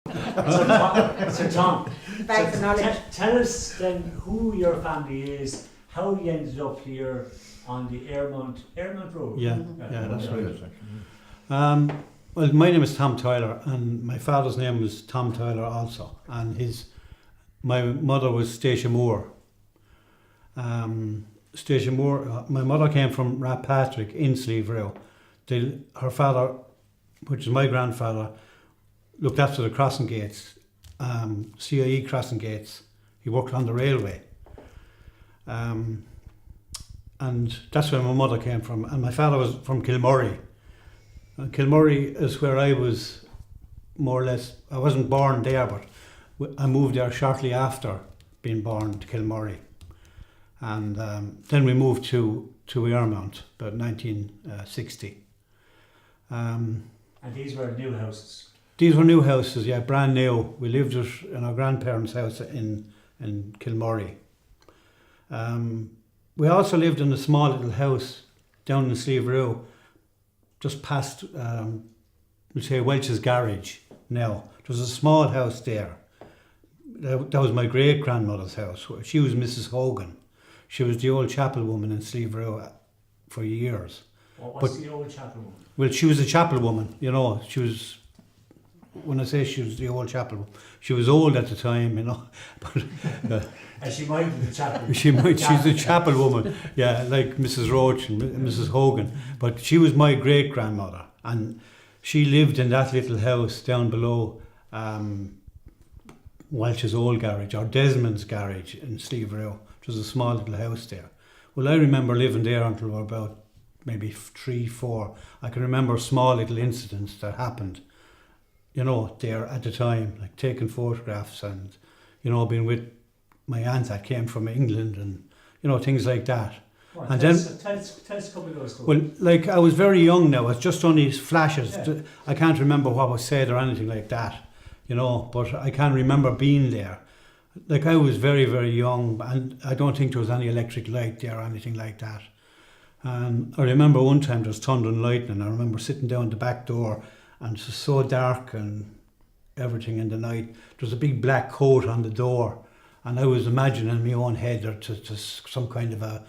So Tom, Back to knowledge. tell us then who your family is, how you ended up here on the Airmount Road. Yeah, that's right. Well, my name is Tom Tyler, and my father's name was Tom Tyler also, and my mother was Stacia Moore. Stacia Moore, my mother came from Rathpatrick in Slieverue. Her father, which is my grandfather, looked after the crossing gates, CIE crossing gates. He worked on the railway. And that's where my mother came from. And my father was from Kilmurry. And Kilmurry is where I was, more or less. I wasn't born there, but I moved there shortly after being born to Kilmurry. And then we moved to Airmount, about 1960. And these were new houses? These were new houses, yeah, brand new. We lived in our grandparents' house in Kilmurry. We also lived in a small little house down in Slieverue, just past, we'll say, Welch's Garage now. There was a small house there. That was my great-grandmother's house. She was Mrs. Hogan. She was the old chapel woman in Slieverue for years. What's the old chapel woman? Well, she was a chapel woman, you know. She was, when I say she was the old chapel woman, she was old at the time, you know. But and she might be the chapel. She's a chapel woman, yeah, like Mrs. Roach and Mrs. Hogan. But she was my great grandmother, and she lived in that little house down below Welch's old garage, or Desmond's garage in Slieverue. It was a small little house there. Well, I remember living there until we were about maybe 3, 4. I can remember small little incidents that happened, you know, there at the time, like taking photographs and, you know, being with my aunt that came from England and, you know, things like that. Well, and tell then, us a couple of those stories. well, like I was very young now, it's just only flashes. Yeah. I can't remember what was said or anything like that, you know, but I can remember being there. Like I was very, very young, and I don't think there was any electric light there or anything like that. And I remember one time there was thunder and lightning. I remember sitting down the back door, and it was so dark and everything in the night. There was a big black coat on the door, and I was imagining in my own head that some kind of a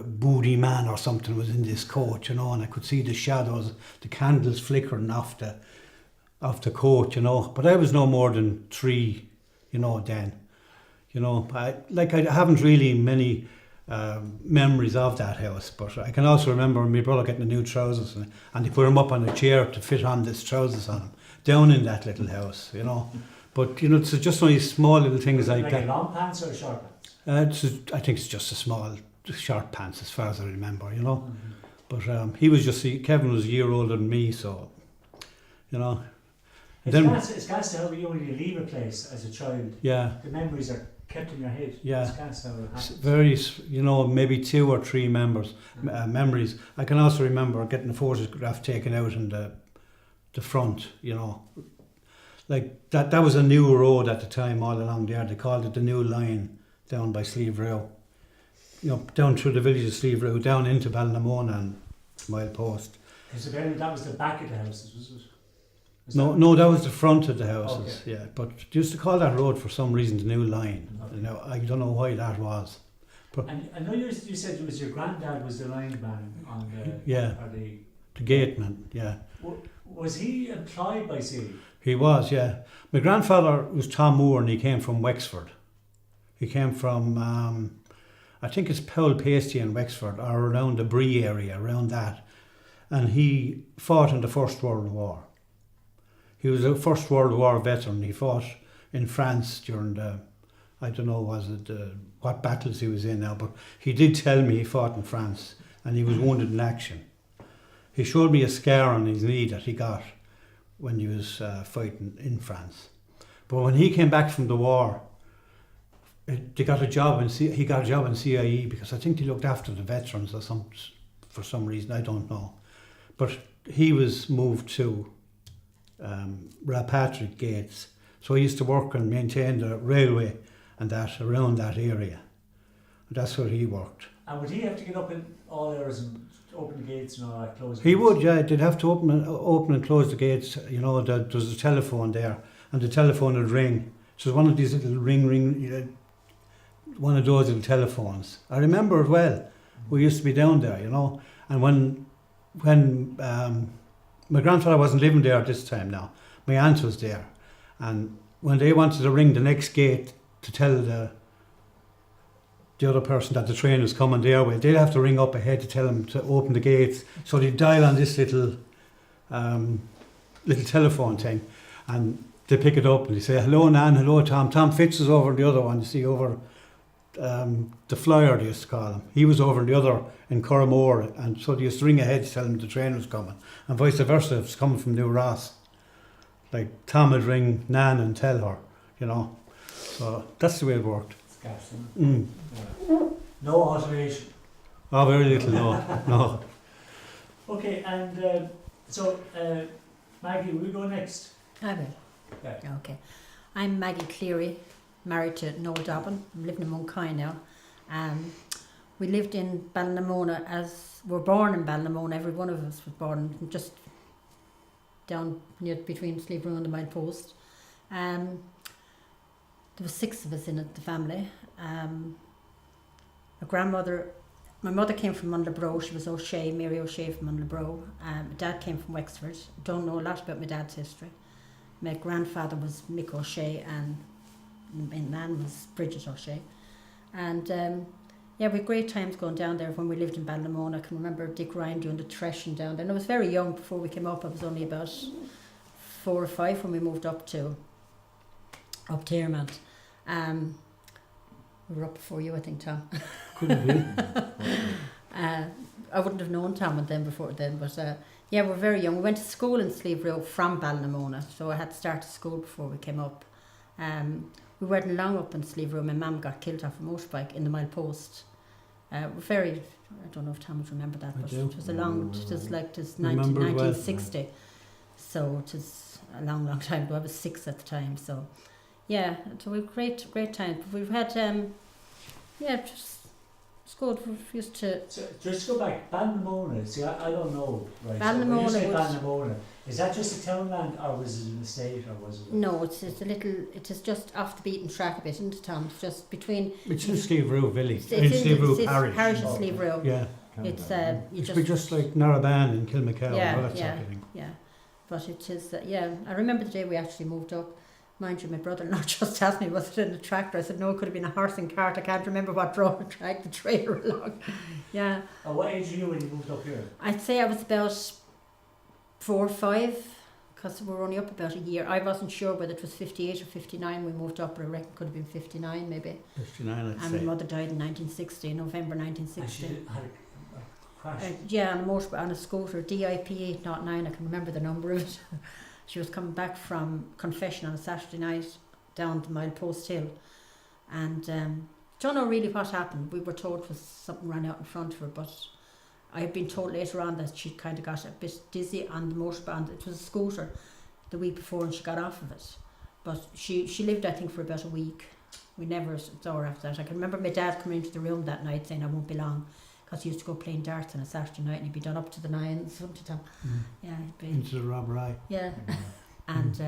booty man or something was in this coat, you know, and I could see the shadows, the candles flickering off the coat, you know. But I was no more than 3, you know, then. You know, I haven't really many memories of that house, but I can also remember my brother getting the new trousers and they put him up on a chair to fit on these trousers on him, down in that little house, you know. But, you know, it's just only small little things like that. Like long pants or short pants? I think it's just a small, short pants as far as I remember, you know. Mm-hmm. But he was Kevin was a year older than me, so, you know. It's gas to how you only leave a place as a child. Yeah. The memories are kept in your head. Yeah. It's gas how it happens. Very, you know, maybe 2 or 3 memories. I can also remember getting a photograph taken out in the front, you know. Like that was a new road at the time all along there. They called it the New Line down by Slieverue. You know, down through the village of Slieverue, down into Ballinamona and Milepost. So that was the back of the houses, was it? No, that was the front of the houses, okay. yeah. But they used to call that road for some reason the New Line. Okay. You know, I don't know why that was. And I know you said it was your granddad was the lineman on the gateman, yeah. Was he employed by CIE? He was, yeah. My grandfather was Tom Moore, and he came from Wexford. He came from, I think it's Powell Pasty in Wexford, or around the Brie area, around that. And he fought in the First World War. He was a First World War veteran. He fought in France during what battles he was in now, but he did tell me he fought in France and he was wounded in action. He showed me a scar on his knee that he got when he was fighting in France. But when he came back from the war, he got a job in CIE because I think he looked after the veterans for some reason, I don't know. But he was moved to Rathpatrick gates. So he used to work and maintain the railway and that around that area. And that's where he worked. And would he have to get up in all hours and open the gates and all that, close the He gates? would, yeah. They'd have to open and close the gates. You know, there was a telephone there. and the telephone would ring. So it was one of these little ring, one of those little telephones. I remember it well. We used to be down there, and when my grandfather wasn't living there at this time now, my aunt was there, and when they wanted to ring the next gate to tell the other person that the train was coming their way, they'd have to ring up ahead to tell them to open the gates. So they'd dial on this little telephone thing, and they pick it up and they say, "Hello, Nan, hello, Tom." Tom Fitz is over in the other one, you see, over the flyer, they used to call him. He was over in the other in Corrimore, and so they used to ring ahead to tell him the train was coming, and vice versa, if it was coming from New Ross. Like Tom would ring Nan and tell her, So that's the way it worked. Yeah. No alteration. Oh, very little, no. Okay, and so Maggie, will you go next? I will. Yeah. Okay. I'm Maggie Cleary, married to Noel Dobbin. I'm living in Monkey now. We lived in Ballinamona we're born in Ballinamona. Every one of us was born just down near between Slieverue and the Mile Post. There were 6 of us in it, the family. My mother came from Munlebrow. She was O'Shea, Mary O'Shea from Munlebrow. My dad came from Wexford. Don't know a lot about my dad's history. My grandfather was Mick O'Shea and my nan was Bridget O'Shea. And we had great times going down there when we lived in Ballinamona. I can remember Dick Ryan doing the threshing down there. And I was very young before we came up. I was only about 4 or 5 when we moved up to Earmont. We were up before you, I think, Tom. Could have been. I wouldn't have known Tom before then, but we're very young. We went to school in Slieverue from Ballinamona, so I had to start school before we came up. We weren't long up in Slieverue. My mum got killed off a motorbike in the Mile Post. I don't know if Tom would remember that, but it was a long, it was 1960. So it was a long, long time ago. I was 6 at the time, so yeah, so we had great time. We've had, it's good. We used to... So just go back, Ballinamona, see I don't know, right? Ballinamona, so when you say Ballinamona, is that just a townland or was it an estate or was it... No, it is just off the beaten track a bit, isn't it, Tom? It's just between... It's in Slieverue village, it's in Slieverue parish. Parish of Slieverue. Yeah. It's just like Narrabeen and Kilmacow, all that sort of thing. Yeah. But it is, I remember the day we actually moved up. Mind you, my brother-in-law just asked me, was it in a tractor? I said, no, it could have been a horse and cart. I can't remember what drove the trailer along. Yeah. What age were you when you moved up here? I'd say I was about 4 or 5, because we were only up about a year. I wasn't sure whether it was 58 or 59 we moved up, but I reckon it could have been 59 maybe. 59, I'd say. And my mother died in 1960, November 1960. And she had a crash? On a scooter, DIP 809, I can remember the number of it. She was coming back from confession on a Saturday night down the Mile Post Hill, and don't know really what happened. We were told was something ran out in front of her, but I had been told later on that she kind of got a bit dizzy on the motorbike. It was a scooter the week before, and she got off of it. But she lived, I think, for about a week. We never saw her after that. I can remember my dad coming into the room that night saying, "I won't be long," because he used to go playing darts on a Saturday night and he'd be done up to the 9s, wouldn't he, Tom? Yeah, he'd be into the Rob Rye. Yeah. And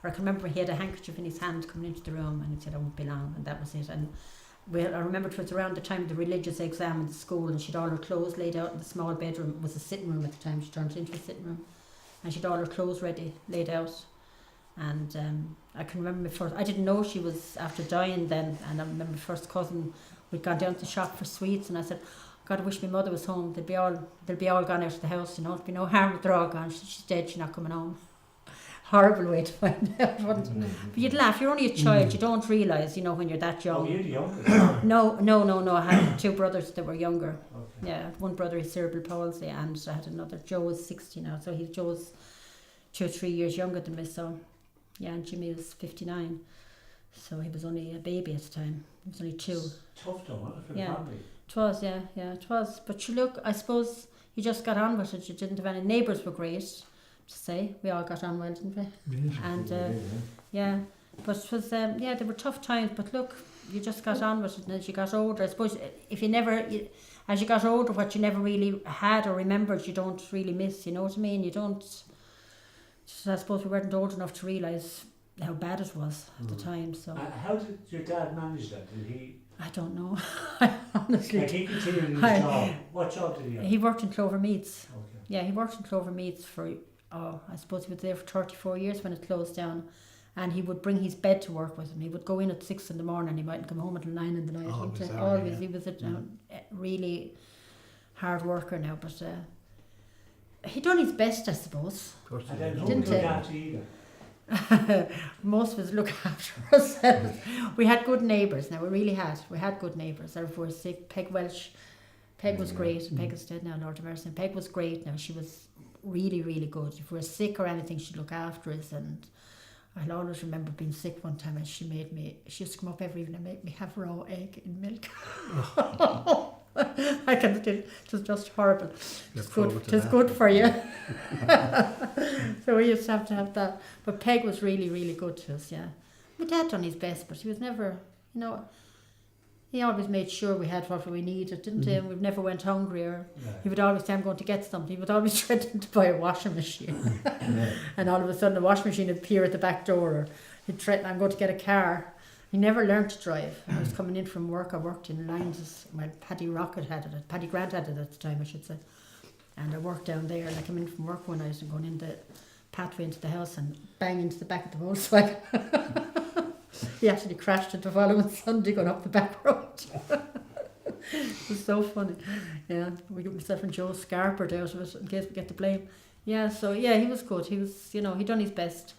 or I can remember he had a handkerchief in his hand coming into the room and he said, "I won't be long," and that was it. And I remember it was around the time of the religious exam in the school, and she'd all her clothes laid out in the small bedroom. It was a sitting room at the time. She turned it into a sitting room, and she'd all her clothes ready, laid out. And I can remember I didn't know she was after dying then, and I remember my first cousin, we'd gone down to the shop for sweets, and I said, "God, I wish my mother was home. They'll be all gone out of the house, there'll be no harm if they're all gone. She's dead, she's not coming home." Horrible way to find out, wasn't it? But you'd laugh, you're only a child, you don't realise, when you're that young. Oh, you're the youngest? No, I had 2 brothers that were younger. Okay. Yeah, one brother is cerebral palsy, and I had another. Joe is 60 now, so Joe's 2 or 3 years younger than me, so yeah, and Jimmy was 59, so he was only a baby at the time. He was only 2. It's tough though, wasn't it, for the family? It was, yeah, it was. But you look, I suppose you just got on with it. You didn't have any neighbours were great, to say. We all got on well, didn't we? Yes. And yeah, but it was there were tough times. But look, you just got on with it, and as you got older, I suppose if as you got older, what you never really had or remembered, you don't really miss. You know what I mean? You don't. So I suppose we weren't old enough to realise how bad it was at the time. So How did your dad manage that? Did he? I don't know. I honestly. Like he continued his job. What job did he have? He worked in Clover Meats. Okay. Yeah, he worked in Clover Meats for, I suppose he was there for 34 years when it closed down. And he would bring his bed to work with him. He would go in at 6 in the morning, he mightn't come home until 9 in the night. Always. He was a really hard worker now, but he done his best, I suppose. And then who Didn't looked he? after you then? Most of us look after ourselves. We had good neighbours now, we really had. We had good neighbours. If we were sick, Peg Welsh, Peg was great. Peg is dead now, Lord of mercy. Peg was great now. She was really, really good. If we were sick or anything, she'd look after us. And I'll always remember being sick one time and she used to come up every evening and make me have raw egg in milk. I can, it was just horrible. It's good for you. So we used to have that. But Peg was really, really good to us, yeah. My dad done his best, but he was never, he always made sure we had what we needed, didn't he? And we never went hungry, or he would always say, I'm going to get something. He would always threaten to buy a washing machine. And all of a sudden the washing machine would appear at the back door, or he'd threaten, I'm going to get a car. He never learned to drive. I was coming in from work, I worked in Lines, Paddy Grant had it at the time, I should say. And I worked down there, and I came in from work one night and going in the pathway into the house and bang into the back of the motorcycle. He actually crashed it the following Sunday going up the back road. It was so funny. Yeah, we got myself and Joe Scarpert out of it in case we get the blame. Yeah, so yeah, he was good. He was, he done his best.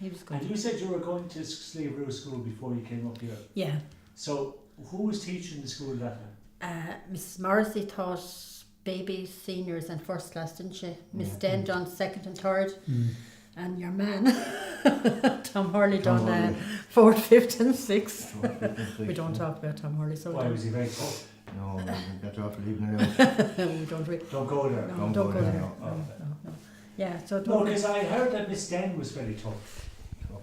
He was good. And you said you were going to Slieverue school before you came up here. Yeah. So who was teaching the school that time? Mrs. Morrissey taught babies, seniors and first class, didn't she? Miss Den done second and third. And your man, Tom Hurley, done fourth, fifth and sixth. We don't talk about Tom Hurley. So why was he very tough? No, that's off leaving it out. we don't Don't go there. No, don't go there. No. Yeah, so No, because I heard that Miss Den was very tough.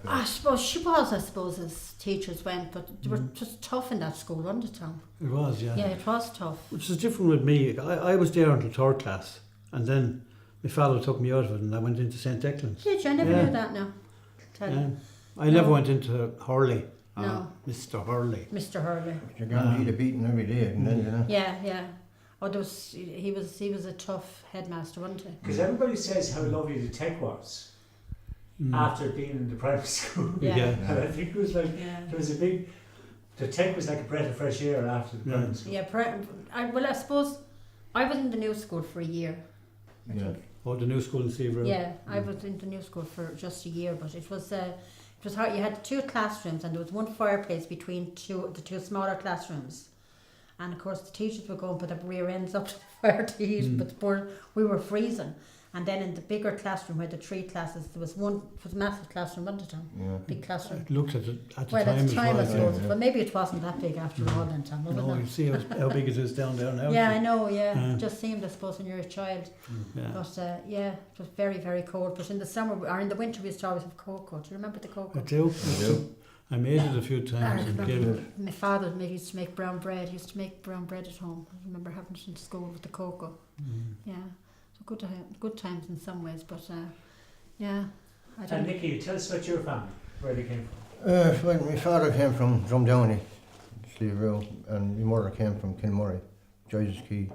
I suppose she was, as teachers went, but they were just tough in that school, wasn't it, Tom? It was, yeah. Yeah, it was tough. Which is different with me. I was there until third class, and then my father took me out of it, and I went into St. Declan's. Did you? I never knew that now. I never went into Hurley. No. Mr. Hurley. Mr. Hurley. You're guaranteed a beating every day, and then, Yeah. Oh, he was a tough headmaster, wasn't he? Because everybody says how lovely the tech was after being in the primary school. Yeah. And I think it was like, there was the tech was like a breath of fresh air after the primary school. Yeah, I suppose I was in the new school for a year. Oh, the new school in Slieverue. Yeah, I was in the new school for just a year, but it was hard. You had 2 classrooms and there was one fireplace between the two smaller classrooms. And of course the teachers would go and put their rear ends up to the fire to heat, but we were freezing. And then in the bigger classroom where the 3 classes, there was a massive classroom, wasn't it, Tom? Yeah. Big classroom. It looked at the time Well, at the time, I as suppose. well. But maybe it wasn't that big after all then, Tom, was it? No, you see how big it is down there now. Yeah, I know, It just seemed, I suppose, when you're a child. Yeah. But it was very, very cold. But in the summer, or in the winter, we used to always have cocoa. Do you remember the cocoa? I do. I made it a few times and gave it. My father used to make brown bread. He used to make brown bread at home. I remember having it in school with the cocoa. Yeah, so good times in some ways. But yeah, I don't. And Nicky, tell us about your family, where they came from. Well, my father came from Drumdowney, Slieverue, and my mother came from Kilmurray, Joyce's Key.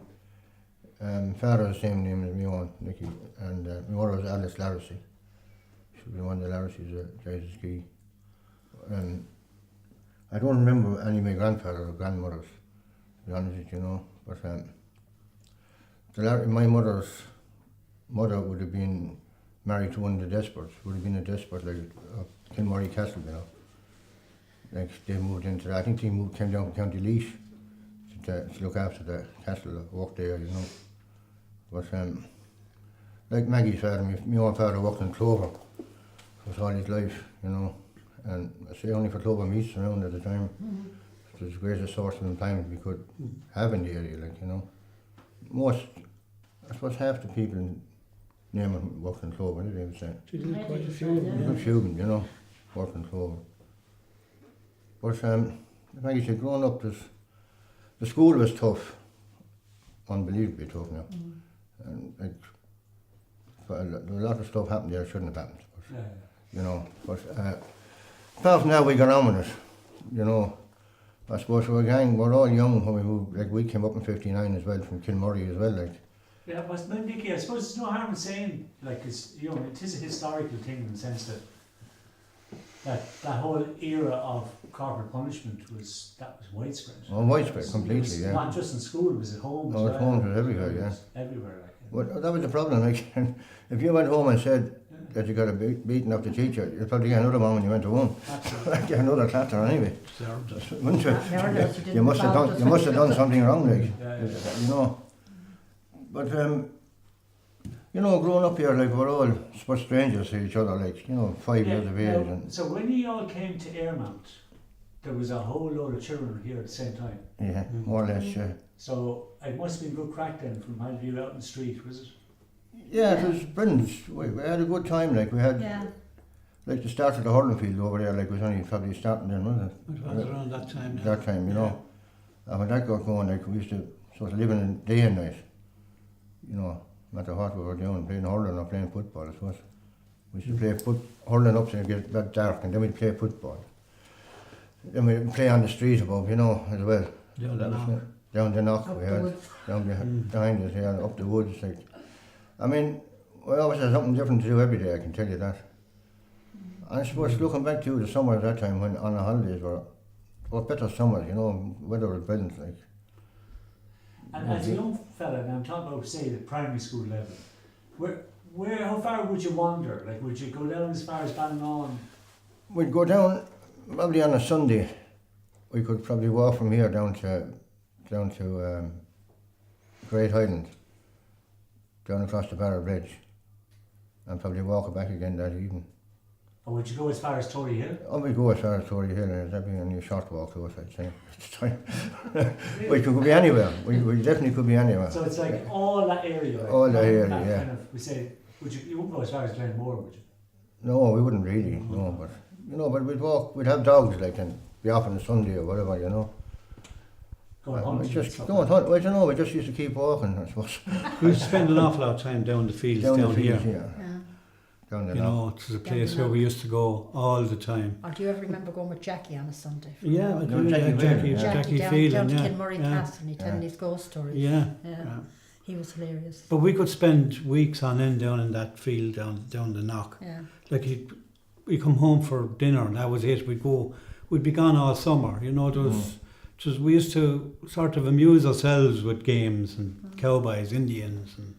Father was the same name as my own, Nicky, and my mother was Alice Larracy. She was one of the Larracys at Joyce's Key. And I don't remember any of my grandfather or grandmothers, to be honest with you, but my mother's mother would have been married to one of the Desperts, would have been a Despert like Kilmurray Castle, Like they moved into that. I think they came down from County Laois to look after the castle, work there, But like Maggie's father, my own father worked in Clover for all his life, And I say only for Clover Meats around at the time. It was the greatest source of employment we could have in the area, Most, I suppose half the people in Newman worked in Clover, didn't they, would say? She did quite a few of them, A few of them, worked in Clover. But like I said, growing up, the school was tough, unbelievably tough now. And a lot of stuff happened there shouldn't have happened. But, apart from that, we got on with it. You know, I suppose we're all young when we moved. Like we came up in '59 as well from Kilmurray as well. Like. Yeah, but Nicky, I suppose there's no harm in saying, like, it's, you know, it is a historical thing in the sense that that whole era of corporal punishment was widespread. Oh, widespread, It completely, was yeah. not just in school, it was at home. Oh, as at well. home, it was everywhere, It yeah. was everywhere, like. Well, that was the problem. Like, if you went home and said that you got a beating of the teacher, you'd probably get another one when you went home. Absolutely. Like, get another clatter anyway. Deserved it. Wouldn't you? Never knows, you You must have done. You must have done something wrong, like. Yeah, You know. But you know, growing up here, like we're all such strangers to each other. Like, you know, 5 years of age, now, and so when you all came to Airmount, there was a whole load of children here at the same time. yeah, more or less. Yeah. So it must have been good crack then from my view out in the street, was it? Yeah, it was brilliant. We had a good time. Like we had. Yeah. Like the start of the hurling field over there, like was only probably starting then, wasn't it? It was around that time. Yeah. That time, you know. And when that got going, like we used to sort of live in day and night. You know, no matter what we were doing, playing hurling or playing football, I suppose. We used to play hurling up till it get that dark, and then we'd play football. Then we'd play on the street above, you know, as well. Down the knock. Down the knock, Up we the had woods. down behind us here, up the woods. Like, I mean, we always had something different to do every day. I can tell you that. And I suppose looking back to the summer at that time when on the holidays were better summers, you know, weather was brilliant, like. And as a young fella, and I'm talking about, say, the primary school level, how far would you wander? Like, would you go down as far as Ballinlawn? We'd go down probably on a Sunday. We could probably walk from here down to Great Highland, down across the Barrow Bridge, and probably walk back again that evening. Or would you go as far as Tory Hill? And we'd go as far as Tory Hill, and that'd be only a short walk to us, I'd say. We could be anywhere. We definitely could be anywhere. So it's like all that area. Like, All that area, that yeah. Kind of, we say, you wouldn't go as far as Glenmore, would you? No, we wouldn't really, no, but, you know, but we'd walk, we'd have dogs, like, and be off on a Sunday or whatever, you know. Go and We hunt. just go and hunt. Well, you know, we just used to keep walking, I suppose. We used to spend an awful lot of time down the fields down, the here. fields, yeah. Yeah. Down the You knock. know, it was a place the where we knock. used to go all the time. Or do you ever remember going with Jackie on a Sunday? Yeah, I No, do. Jackie Yeah, Phelan, yeah. Jackie down Phelan, to yeah. Kilmurray Yeah. Castle, and he'd telling his ghost stories. Yeah. Yeah. Yeah. He was hilarious. But we could spend weeks on end down in that field down the knock. Yeah. Like we come home for dinner and that was it. We'd be gone all summer. You know, we used to sort of amuse ourselves with games and cowboys, Indians, and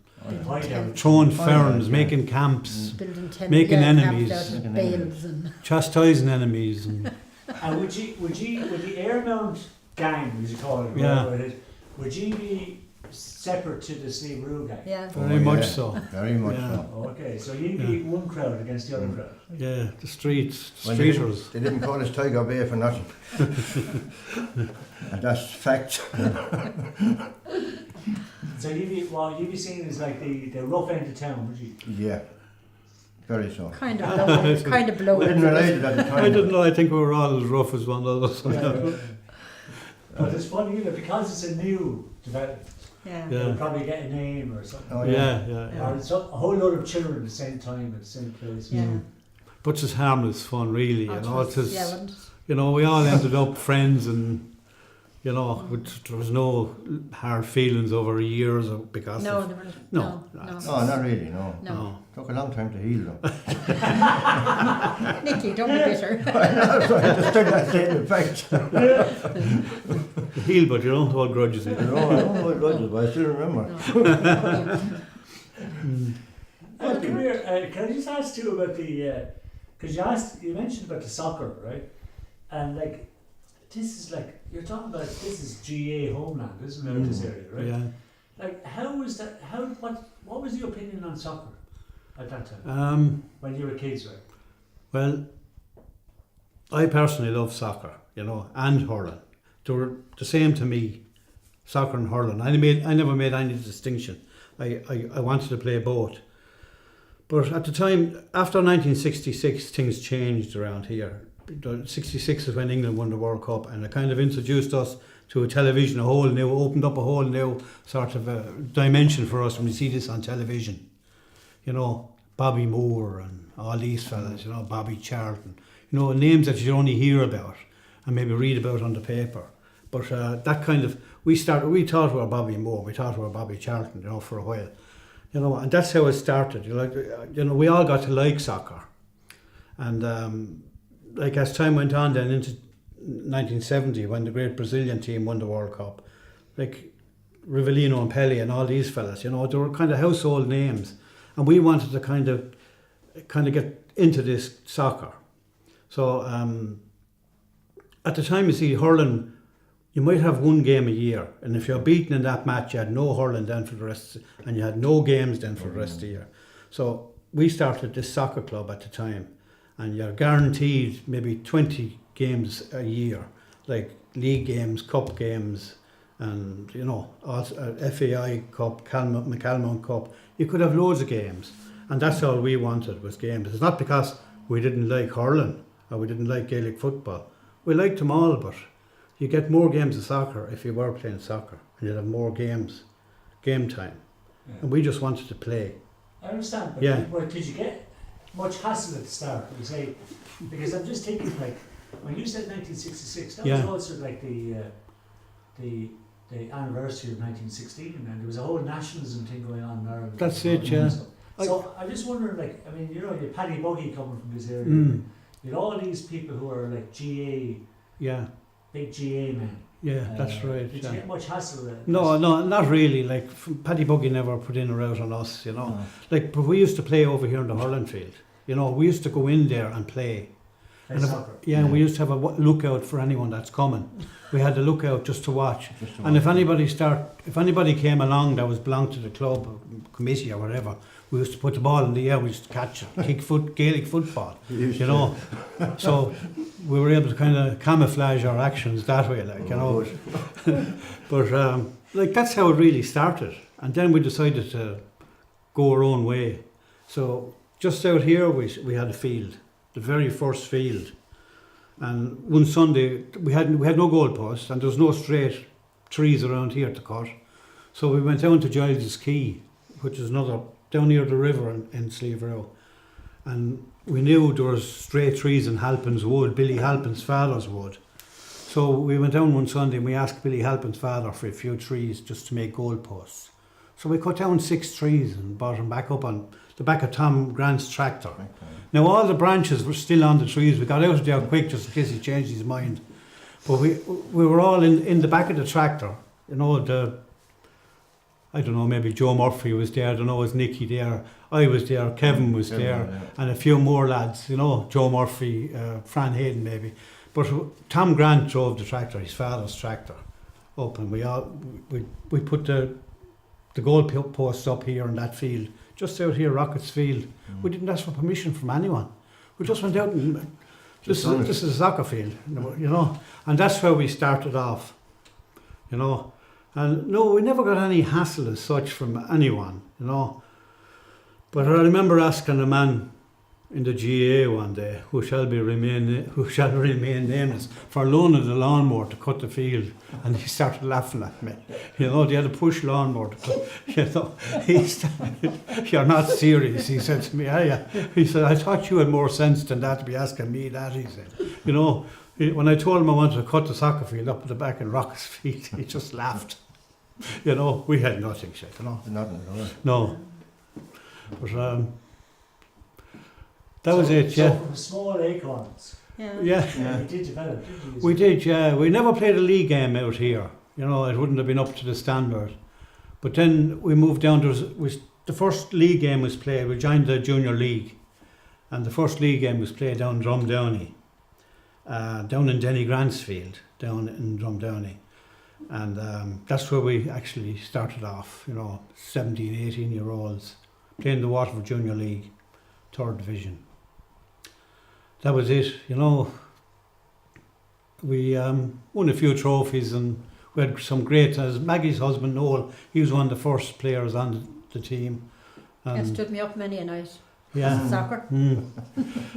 throwing ferns, yeah. making camps, Building tents, Making camps enemies. out of Making bales enemies. and chastising enemies, and And would the Airmount gang, as you call it, Yeah. would you be separate to the Slieverue gang? yeah. very Oh, much yeah. so. Very much Yeah. so. Okay, so you'd be one crowd against the other crowd. Yeah, the streets, Well, streeters. They didn't call us Tiger Bay for nothing. And that's fact. So you'd be seen as like the rough end of town, would you? Yeah. Very so. Kind of blow, kind of blow. We didn't realise it at the time. I didn't know. I think we were all as rough as one another. But it's funny, you know, because it's a new development, Yeah. Yeah. you'll probably get a name or something. Oh, Yeah. Or it's a whole lot of children at the same time at the same place. Yeah. But it's harmless fun, really. Oh, You it know, was- it's yeah, well, you know, we all ended up friends, and you know, there was no hard feelings over years because no, of there were No, no. Oh, not really, no. No. Took a long time to heal though. Nicky, don't be bitter. That's why I just took that statement fact. heal, but you don't hold grudges. No, I don't know what it was, but I still remember. Come here, can I just ask too about the, because you mentioned about the soccer, right? And like, this is like, you're talking about, this is GA homeland, isn't it, this area, right? Yeah. Like, how was that, what was your opinion on soccer at that time, when you were kids, right? Well, I personally love soccer, you know, and hurling. They were the same to me, soccer and hurling. I never made any distinction. I wanted to play both. But at the time, after 1966, things changed around here. 66 is when England won the World Cup, and it kind of introduced us to a television, opened up a whole new sort of a dimension for us when we see this on television. You know, Bobby Moore and all these fellas, you know, Bobby Charlton. you know, names that you only hear about and maybe read about on the paper. But that kind of, we thought we were Bobby Moore, we thought we were Bobby Charlton, you know, for a while. You know, and that's how it started. You know, we all got to like soccer. And like as time went on then into 1970, when the great Brazilian team won the World Cup, like Rivellino and Pelé and all these fellas, you know, they were kind of household names. And we wanted to kind of get into this soccer. So at the time, you see, hurling, you might have one game a year, and if you're beaten in that match, you had no hurling then for the rest, and you had no games then for the rest of the year. So we started this soccer club at the time, and you're guaranteed maybe 20 games a year, like league games, cup games, and you know, also, FAI Cup, McCalmont Cup. You could have loads of games, and that's all we wanted was games. It's not because we didn't like hurling or we didn't like Gaelic football. We liked them all, but you get more games of soccer if you were playing soccer, and you'd have more games, game time. Yeah. And we just wanted to play. I understand, but Yeah. did you get much hassle at the start? You say, because I'm just thinking, like, when you said 1966, that Yeah. was also like the anniversary of 1916, and there was a whole nationalism thing going on in Ireland. That's it, yeah. So I'm just wondering, like, I mean, you know, you had Paddy Buggy coming from this area. You had all these people who are like GA, Yeah, big GA men. yeah, that's right. Did Yeah. you get much hassle with it? No, not really. Like Paddy Buggy never put in or out on us, you know. No. Like, but we used to play over here in the hurling field. You know, we used to go in there and play. Play And soccer. and we used to have a lookout for anyone that's coming. We had a lookout just to watch. And if anybody came along that was belonged to the club or committee or whatever, we used to put the ball in the air. We used to catch it, kick Gaelic football. You know, so we were able to kind of camouflage our actions that way, like, you know. But like that's how it really started. And then we decided to go our own way. So just out here we had a field, the very first field. And one Sunday we had no goalposts and there was no straight trees around here to cut. So we went down to Giles's Quay, which is another down near the river in Slieverue. And we knew there was straight trees in Halpin's Wood, Billy Halpin's father's wood. So we went down one Sunday and we asked Billy Halpin's father for a few trees just to make goalposts. So we cut down 6 trees and brought them back up on the back of Tom Grant's tractor. Okay. Now all the branches were still on the trees. We got out of there quick just in case he changed his mind. But we were all in the back of the tractor. You know, I don't know, maybe Joe Murphy was there, I don't know, was Nicky there, I was there, Kevin was there, yeah. and a few more lads, you know, Joe Murphy, Fran Hayden maybe. But Tom Grant drove the tractor, his father's tractor, up, and we put the goal posts up here in that field, just out here, Rockets Field. We didn't ask for permission from anyone. We just went out and this is a soccer field, you know, and that's where we started off, you know. And no, we never got any hassle as such from anyone, you know. But I remember asking a man in the GA one day, who shall remain nameless, for loaning the lawnmower to cut the field, and he started laughing at me. You know, they had a push lawnmower to cut. You know, he started, "You're not serious," he said to me. He said, "I thought you had more sense than that to be asking me that," he said. You know, when I told him I wanted to cut the soccer field up at the back in Rockets Field, he just laughed. You know, we had nothing, shit, you know. Nothing at all. No. But that was it, yeah. So from small acorns, Yeah. Yeah, you did develop, didn't you? we did, yeah. We never played a league game out here. You know, it wouldn't have been up to the standard. But then we moved down, the first league game was played, we joined the junior league. And the first league game was played down Drumdowney, down in Denny Grant's field, down in Drumdowney. And that's where we actually started off, you know, 17, 18-year-olds, playing the Waterford Junior League, 3rd Division. That was it, you know. We won a few trophies and we had some great, as Maggie's husband Noel, he was one of the first players on the team. It stood me up many a night. Yeah. Soccer.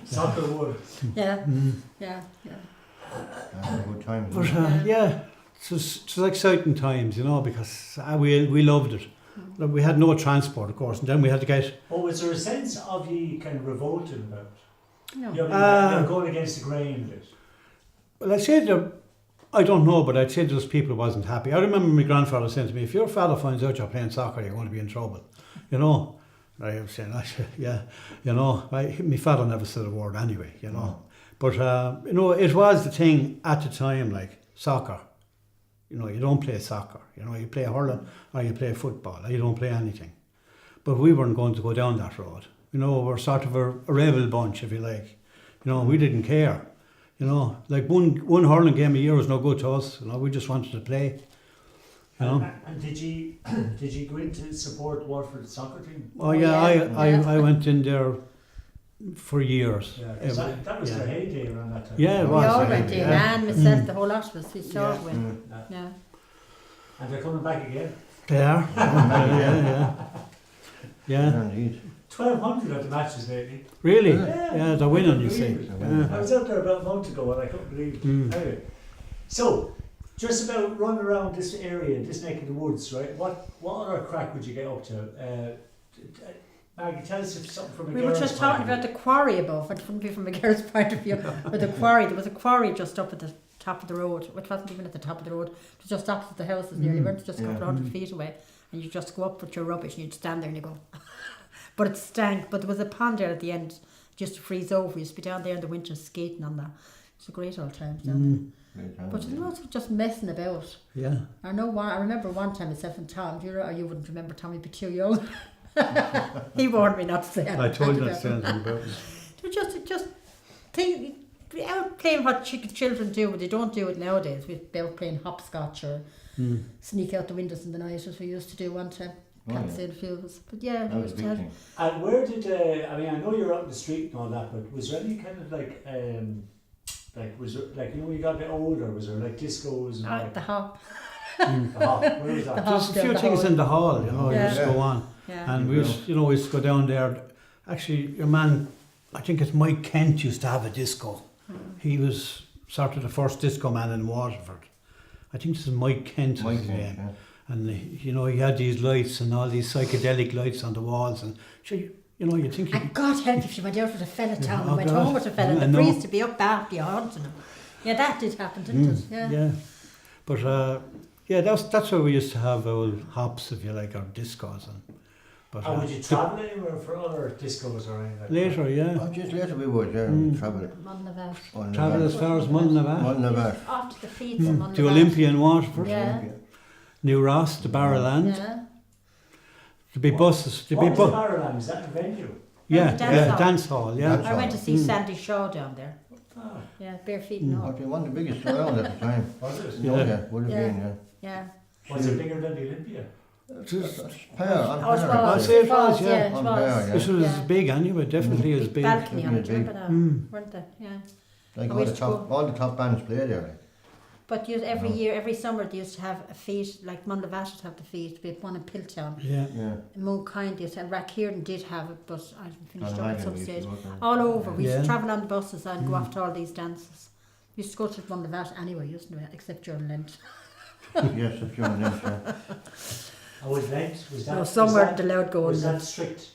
Soccer would. Yeah. Yeah. Good times. But yeah, it was exciting times, you know, because we loved it. We had no transport, of course, and then we had to get... But was there a sense of you kind of revolting about it? No. You're going against the grain a bit. Well, I'd say I don't know, but I'd say those people wasn't happy. I remember my grandfather saying to me, if your father finds out you're playing soccer, you're going to be in trouble. You know, I was saying, yeah, you know, my father never said a word anyway, you know. But, you know, it was the thing at the time, like soccer. You know, you don't play soccer. You know, you play hurling or you play football or you don't play anything. But we weren't going to go down that road. You know, we're sort of a rebel bunch, if you like. You know, we didn't care. You know, like one hurling game a year was no good to us. You know, we just wanted to play. You know. And did you go in to support Waterford soccer team? Oh yeah, I went in there for years. Yeah, 'cause that was their heyday around that time. Yeah, it We was. all went in, Yeah. and myself, the whole lot of us, we started with. Yeah. And they're coming back again. They are. Yeah. Indeed. 1,200 at the matches lately. Really? Yeah. Yeah, they're winning, you see. I was out there about a month ago and I couldn't believe it. Anyway, so just about running around this area, this neck of the woods, right? What other crack would you get up to? Maggie, tell us something from a We were just talking about the quarry above, it wouldn't be from a girl's point of view, but the quarry, there was a quarry just up at the top of the road, which wasn't even at the top of the road, it was just opposite the houses nearly, weren't it? Just a couple of 100 feet away, and you just go up with your rubbish and you'd stand there and you go, but it stank, but there was a pond there at the end, just to freeze over, we used to be down there in the winter skating on that. It's a great old time down there. But you know, it's just messing about. Yeah. I remember one time myself and Tom, you wouldn't remember Tom, he'd be too young. He warned me not to say anything. I told you not to say anything about it. Just think, out playing what children do, but they don't do it nowadays. We'd be out playing hopscotch or sneak out the windows in the night, as we used to do one time. Can't say the few of us. But yeah, we used to have. And where did, I mean, I know you're out in the street and all that, but was there any kind of like was there, like, you know, when you got a bit older, was there like discos and like The hop. the hop? Where was that? There's a few things in the hall, you know, you Yeah. just go on. Yeah. And we used to go down there. Actually, your man, I think it's Mike Kent, used to have a disco. He was sort of the first disco man in Waterford. I think this is Mike Kent, was his name. Yeah. And you know, he had these lights and all these psychedelic lights on the walls, and you know, you think. And God help if you went out with a fella town and went God. home with a fella, I the know. priest to be up after you haunting him. Yeah, that did happen, didn't it? Yeah. Yeah. But yeah, that's where we used to have old hops, if you like, or discos. But And would you travel anywhere for other discos or anything like later, yeah. Oh, just later we would, we travel. Travel as far as Mulnavat. Mulnavat. After the feeds and To Olympia in Waterford. Yeah. New Ross, the Barrowland. Yeah. There'd be buses. that? What was the Barrowland? Is that a venue? Yeah, The dance hall. dance hall, yeah. Dance I went to see Sandy Shaw down there. Oh, Yeah, bare feet and all. One of the biggest around at the time. was it? Yeah. Yeah, would have Yeah. been, yeah. Yeah. Was it bigger than the Olympia? Oh, it was. I'd say it was, yeah. It On was. there, yeah. This was Yeah. big anyway, definitely is Big big. balcony on it, Big. do you remember that? Mm. Weren't they? Yeah. Like We used to all the top bands play there. Like. But every year, every summer, they used to have a feast, like Mundavat would have the feast, we had one in Piltown. Yeah. Yeah. Moonkind used to have, Rackhirden did have it, but I finished up at some stage. Yeah. All over, we used Yeah. to travel on the buses and go off to all these dances. We used to go to Mundavat anyway, used to, except during Lent. Yes, if you're on them, yeah. And was Lent? Was that? No, some weren't allowed going. Was that strict?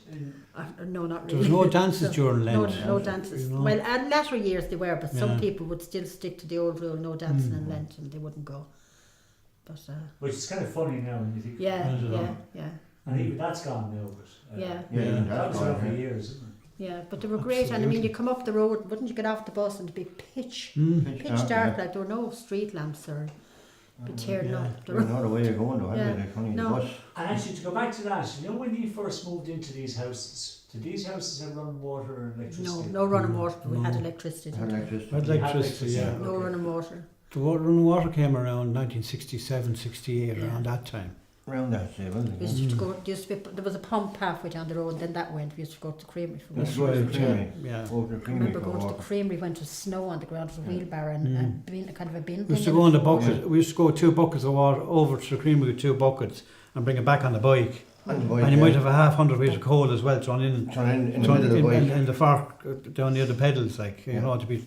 No, not There really. was no dances during Lent. No dances. You know. Well, in latter years they were, but some Yeah. people would still stick to the old rule, no dancing in Lent, and they wouldn't go. But Which is kind of funny now when you think. yeah, I don't know. yeah. And even that's gone now. But, Yeah. Yeah, even That was that's around for gone, yeah. years, isn't it? Yeah, but they were great, and I mean, you come up the road, wouldn't you get off the bus and it'd be pitch dark, yeah. like there were no street lamps or be tearing yeah. up. There's no other way of going though, Yeah. have you? Like only the No. bus. And actually, to go back to that, you know, when you first moved into these houses, did these houses have running water or No, electricity? no running water, but we had No. electricity. Had didn't we? electricity. Had electricity, yeah. Okay. No running water. The water came around 1967, 68, Yeah. around that time. Around that same, wasn't We it? used to go. There was a pump halfway down the road, and then that went. We used to go to the creamery for That's water. right, yeah. creamery. Yeah. Over the I creamery remember for going to water. the creamery when there was snow on the ground, there was a wheelbarrow and a bin, kind of a bin. We used to thing go in the floor. bucket. We used to go 2 buckets of water over to the creamery with 2 buckets and bring it back on the bike. And the bike, And you yeah. might have a half 100 weight of coal as well thrown in. Turn in the thrown middle of the bike. in the fork down near the pedals, like you Yeah. know, to be.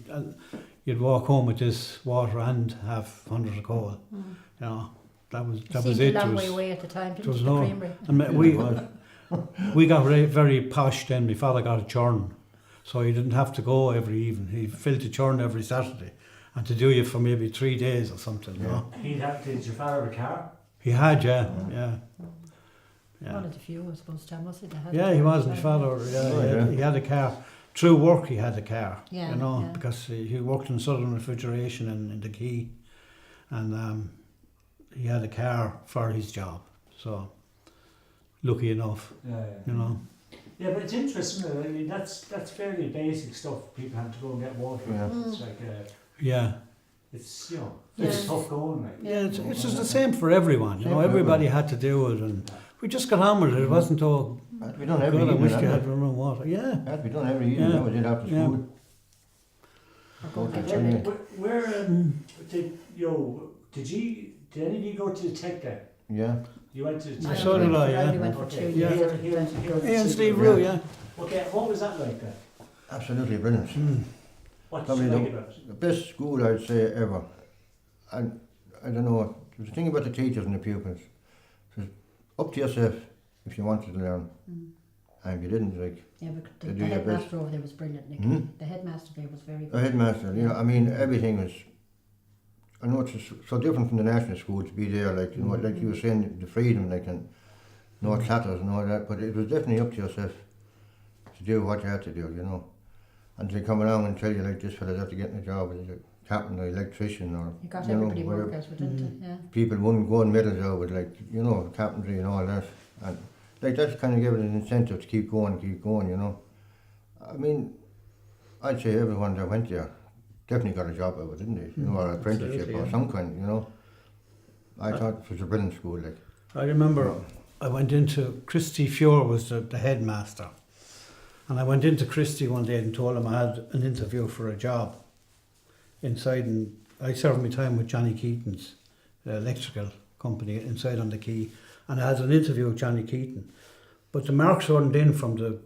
You'd walk home with this water and half 100 of coal. You know, that was Seemed it. a long It way was- away at the time, it didn't was it, the no- creamery? and we got very posh then. My father got a churn, So he didn't have to go every evening. He filled the churn every Saturday and to do it for maybe 3 days or something, you know. Did your father have a car? He had, yeah. One of the few, I suppose, John, was it? that had Yeah, a he car was. at My the father, time? he had a car. Through work, he had a car, Yeah, you know, yeah. because he worked in Southern Refrigeration in the Quay, and he had a car for his job. So, lucky enough, you know. Yeah, but it's interesting. I mean, that's fairly basic stuff. People have to go and get water. Yeah. It's like Yeah. it's it's Yeah. tough going. Like. Yeah, it's just the same for everyone, you know. Same for Everybody everyone. had to do it, and we just got on with it. It wasn't all, Had to be done every God, I evening. wish you hadn't had it? running water. Yeah. Had to be done every evening. Yeah. That was it after Yeah. school. Or go and Okay. get your Yeah. milk. Where did any of you go to the tech then? Yeah. You went to the I tech. saw did I, I only yeah. went for Okay. 2 Yeah. years. Here in Slieverue, yeah. Okay, what was that like then? Absolutely brilliant. What did Probably you like the- about it? The best school I'd say ever. And I don't know, there's a thing about the teachers and the pupils. So up to yourself if you wanted to learn. And if you didn't, like, Yeah, but They the do your headmaster over there was brilliant, Nicky. Hmm? The headmaster there was very a good. headmaster, you know, I mean, everything was, I know it's so different from the national school to be there, like, you know, like you were saying, the freedom, like, and no chatters and all that, but it was definitely up to yourself to do what you had to do, you know. And they come along and tell you, like, this fella's after getting a job as a captain or electrician or, You got you know, everybody whatever. work out with it, didn't it? Yeah. People wouldn't go in middle job with, like, you know, carpentry and all that. And, like, that's kind of gave it an incentive to keep going, you know. I mean, I'd say everyone that went there definitely got a job out of it, didn't they? You know, or apprenticeship Absolutely, or yeah. some kind, you know. I thought it was a brilliant school, like. I remember I went into, Christy Fiore was the headmaster. And I went into Christy one day and told him I had an interview for a job inside, and I served my time with Johnny Keaton's electrical company inside on the quay, and I had an interview with Johnny Keaton. But the marks weren't in from the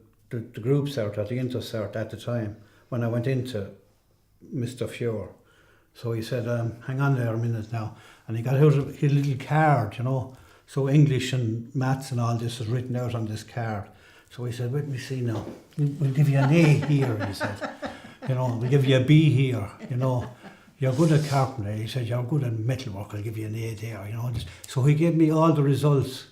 group cert or the inter-cert at the time when I went into Mr. Fiore. So he said, hang on there a minute now. And he got out his little card, you know. So English and maths and all this was written out on this card. So he said, wait me see now. We'll give you an A here, he said. You know, we'll give you a B here, you know. You're good at carpentry. He said, you're good at metalwork. I'll give you an A there, you know. So he gave me all the results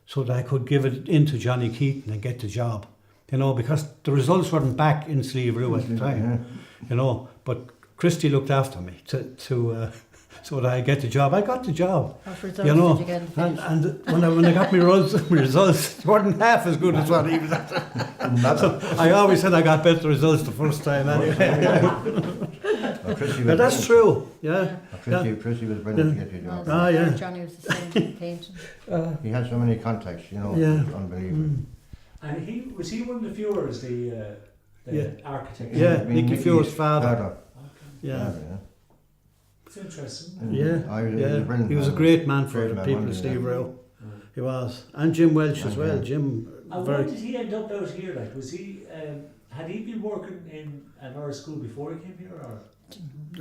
so that I could give it into Johnny Keaton and get the job. You know, because the results weren't back in Slieverue at the time, you know. But Christy looked after me so that I get the job. I got the job, What results you know. did you get? And when I got my results, they weren't half as good as what he was after. So I always said I got better results the first time anyway. But that's true, yeah. Christy was brilliant to get you a job. Ah, yeah. Johnny was the same, painting. He had so many contacts, you know, Yeah. it was unbelievable. And was he one of the Fiore's, the Yeah. architect? Yeah, I mean, Nicky Nicky's Fiore's father. Okay. Yeah, It's interesting. And yeah, I was a yeah. brilliant He was a man. great man for Great the man, people of wasn't he? Slieverue. He was. And Jim Welsh as well. Yeah. Jim, And very... when did he end up out here? Like, was he? Had he been working in another school before he came here, or?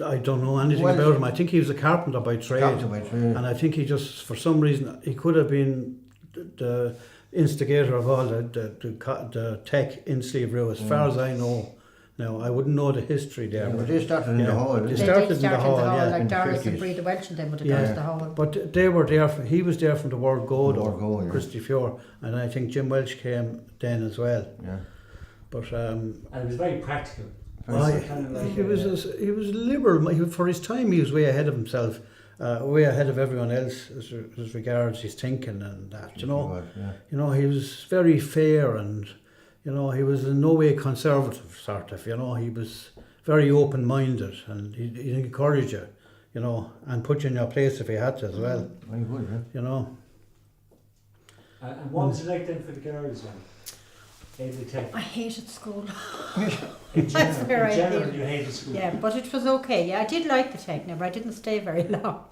I don't know anything Well, about him. I think he was a carpenter by trade. Captain by trade. And I think he just, for some reason, he could have been the instigator of all the tech in Slieverue, as far as I know. Now, I wouldn't know the history there. Yeah, but but they started in Yeah. the hall, They didn't They started did in the start hall, yeah, like in the Doris and 50s. Breda Welch and them would have Yeah. gone to the hall. But they were there, he was there from the World Gold, World Gold, yeah. Christy Fiore, and I think Jim Welch came then as well. Yeah. But And it was very practical. I- Kind of like, he was liberal. For his time, he was way ahead of himself, way ahead of everyone else as regards his thinking and that. You know, He was, yeah. you know, he was very fair, and you know, he was in no way conservative, sort of. You know, he was very open-minded, and he'd encourage you, you know, and put you in your place if he had to as well. Very good, yeah. You know. And what was it like then for the girls then? In the tech? I hated school. In That's where I general, hated- you hated school. Yeah, but it was okay. Yeah, I did like the tech now, but I didn't stay very long.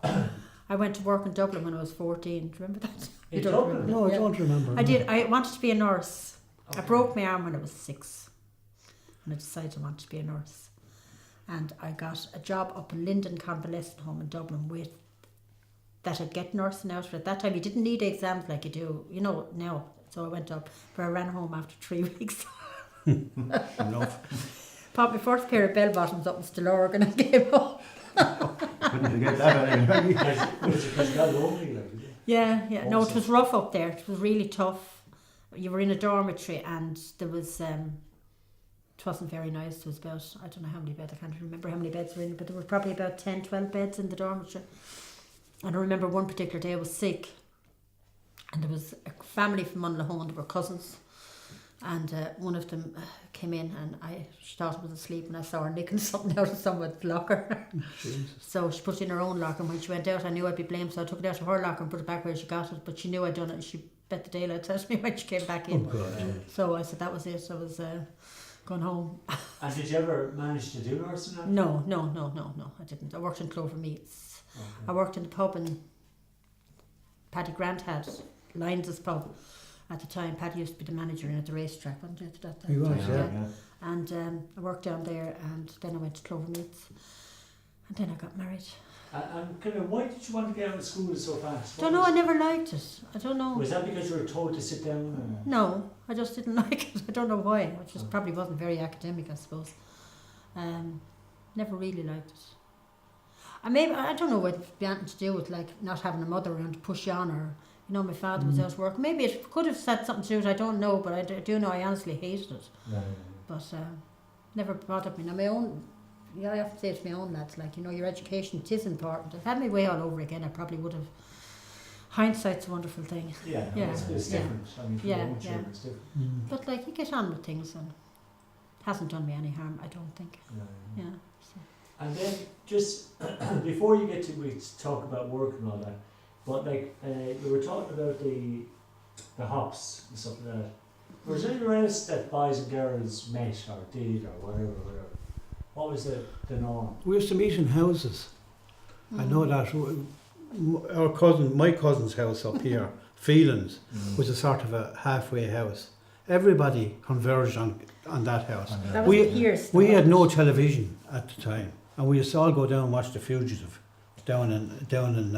I went to work in Dublin when I was 14. Do you remember that? In You don't Dublin? remember? No, I Yeah. don't remember. I did. I wanted to be a nurse. I Okay. broke my arm when I was 6, and I decided I wanted to be a nurse. And I got a job up in Linden Convalescent Home in Dublin with that I'd get nursing out. But at that time, you didn't need exams like you do, you know, now. So I went up, but I ran home after 3 weeks. Enough. Bought my first pair of bell bottoms up in Slieverue and gave up. Couldn't forget that anyway. Because you got lonely, like, did you? Yeah. No, it was rough up there. It was really tough. You were in a dormitory and there was, it wasn't very nice. There was about, I don't know how many beds, I can't remember how many beds were in, but there were probably about 10, 12 beds in the dormitory. And I remember one particular day I was sick and there was a family from Munlahone, they were cousins. And one of them came in and she thought I was asleep and I saw her nicking something out of someone's locker. So she put it in her own locker and when she went out I knew I'd be blamed, so I took it out of her locker and put it back where she got it, but she knew I'd done it and she bet the daylight out of me when she came back in. So I said that was it, I was going home. And did you ever manage to do nursing? No, I didn't. I worked in Clover Meats. Okay. I worked in the pub and Paddy Grant had Lyons' pub. At the time, Paddy used to be the manager in at the racetrack, wasn't he? At that He was, time, And I worked down there, and then I went to Clover Meats, and then I got married. And kind of, why did you want to get out of school so fast? Don't know. I never liked it. I don't know. Was that because you were told to sit down? No, I just didn't like it. I don't know why. I just probably wasn't very academic, I suppose. Never really liked it. I don't know what it had to do with like not having a mother around to push you on, or you know, my father was out of work. Maybe it could have said something to it. I don't know, but I do know I honestly hated it. But never bothered me. Now my own, I often say to my own lads, like, you know, your education, it is important. If I had my way all over again, I probably would have. Hindsight's a wonderful thing. Yeah, it's different. I mean, for your own children, it's different. But like, you get on with things, and it hasn't done me any harm, I don't think. Yeah. So. And then just before you get to we talk about work and all that, but like we were talking about the hops and stuff like that. Was there anywhere else that boys and girls met or did or whatever? What was the norm? We used to meet in houses. I know that. My cousin's house up here, Phelan's, was a sort of a halfway house. Everybody converged on that house. That was Pierce. We had no television at the time, and we used to all go down and watch The Fugitive down in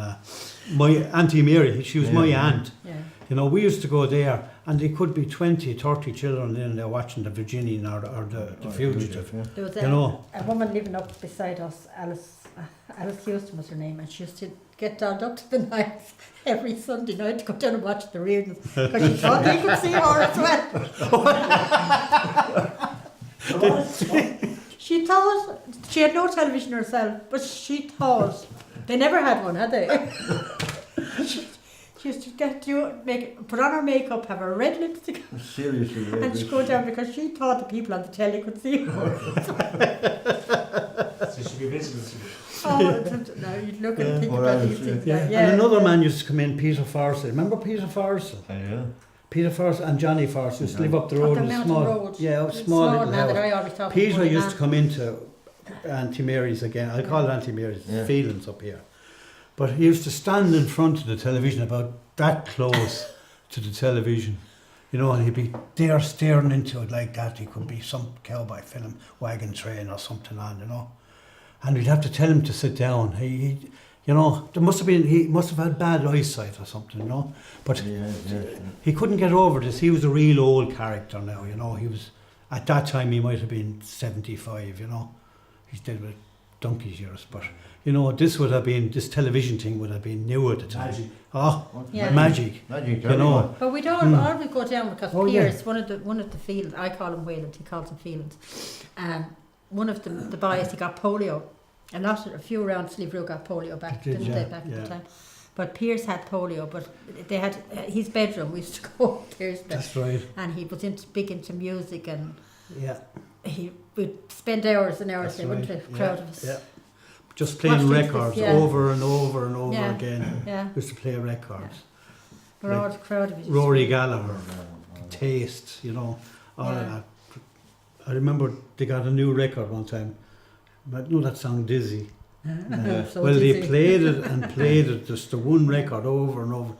my Auntie Mary. She was my aunt. Yeah. You know, we used to go there, and there could be 20, 30 children in there watching The Virginian or the Fugitive. There was a woman living up beside us, Alice Houston was her name, and she used to get down up to the nights every Sunday night to go down and watch the Reardons because she thought they could see her as well. She thought she had no television herself, but she thought they never had one, had they? She used to put on her makeup, have her red lipstick, Seriously, yeah, and she'd go down because she thought the people on the telly could see her. So she'd be visible to you. No, you'd look and think about these things. Yeah. And another man used to come in, Peter Forsyth. Remember Peter Forsyth? yeah. Peter Forsyth and Johnny Forsyth used to live up the road Up in the a mountain small, road. small little man that I house. always thought Peter was used to come into Auntie Mary's again. I call it Auntie Mary's, Phelan's up here. But he used to stand in front of the television about that close to the television, you know, and he'd be there staring into it like that. He could be some cowboy film, wagon train or something on, you know. And we'd have to tell him to sit down. He you know, he must have had bad eyesight or something, you know. But he couldn't get over this. He was a real old character now, you know. He was, at that time, he might have been 75, you know. He's dead with donkey's years, but you know, this television thing would have been new at the time. Magic. Magic. Magic, you know. But we'd always go down because Pierce, one of the Phelans, I call him Wayland, he calls him Phelans. One of the boys, he got polio. A few around Slieverue got polio back, didn't they, back at the time? But Pierce had polio, but they had his bedroom. We used to go upstairs. That's right. And he was big into music, and he would spend hours and hours there, wouldn't he? Crowd of us. Yeah. Just playing records over and over and over again. Yeah. Used to play records. We're all a crowd of it. Rory Gallagher, Taste, you know, all of that. I remember they got a new record one time. I know that song Dizzy. So well, dizzy. they played it and played it, just the one record over and over.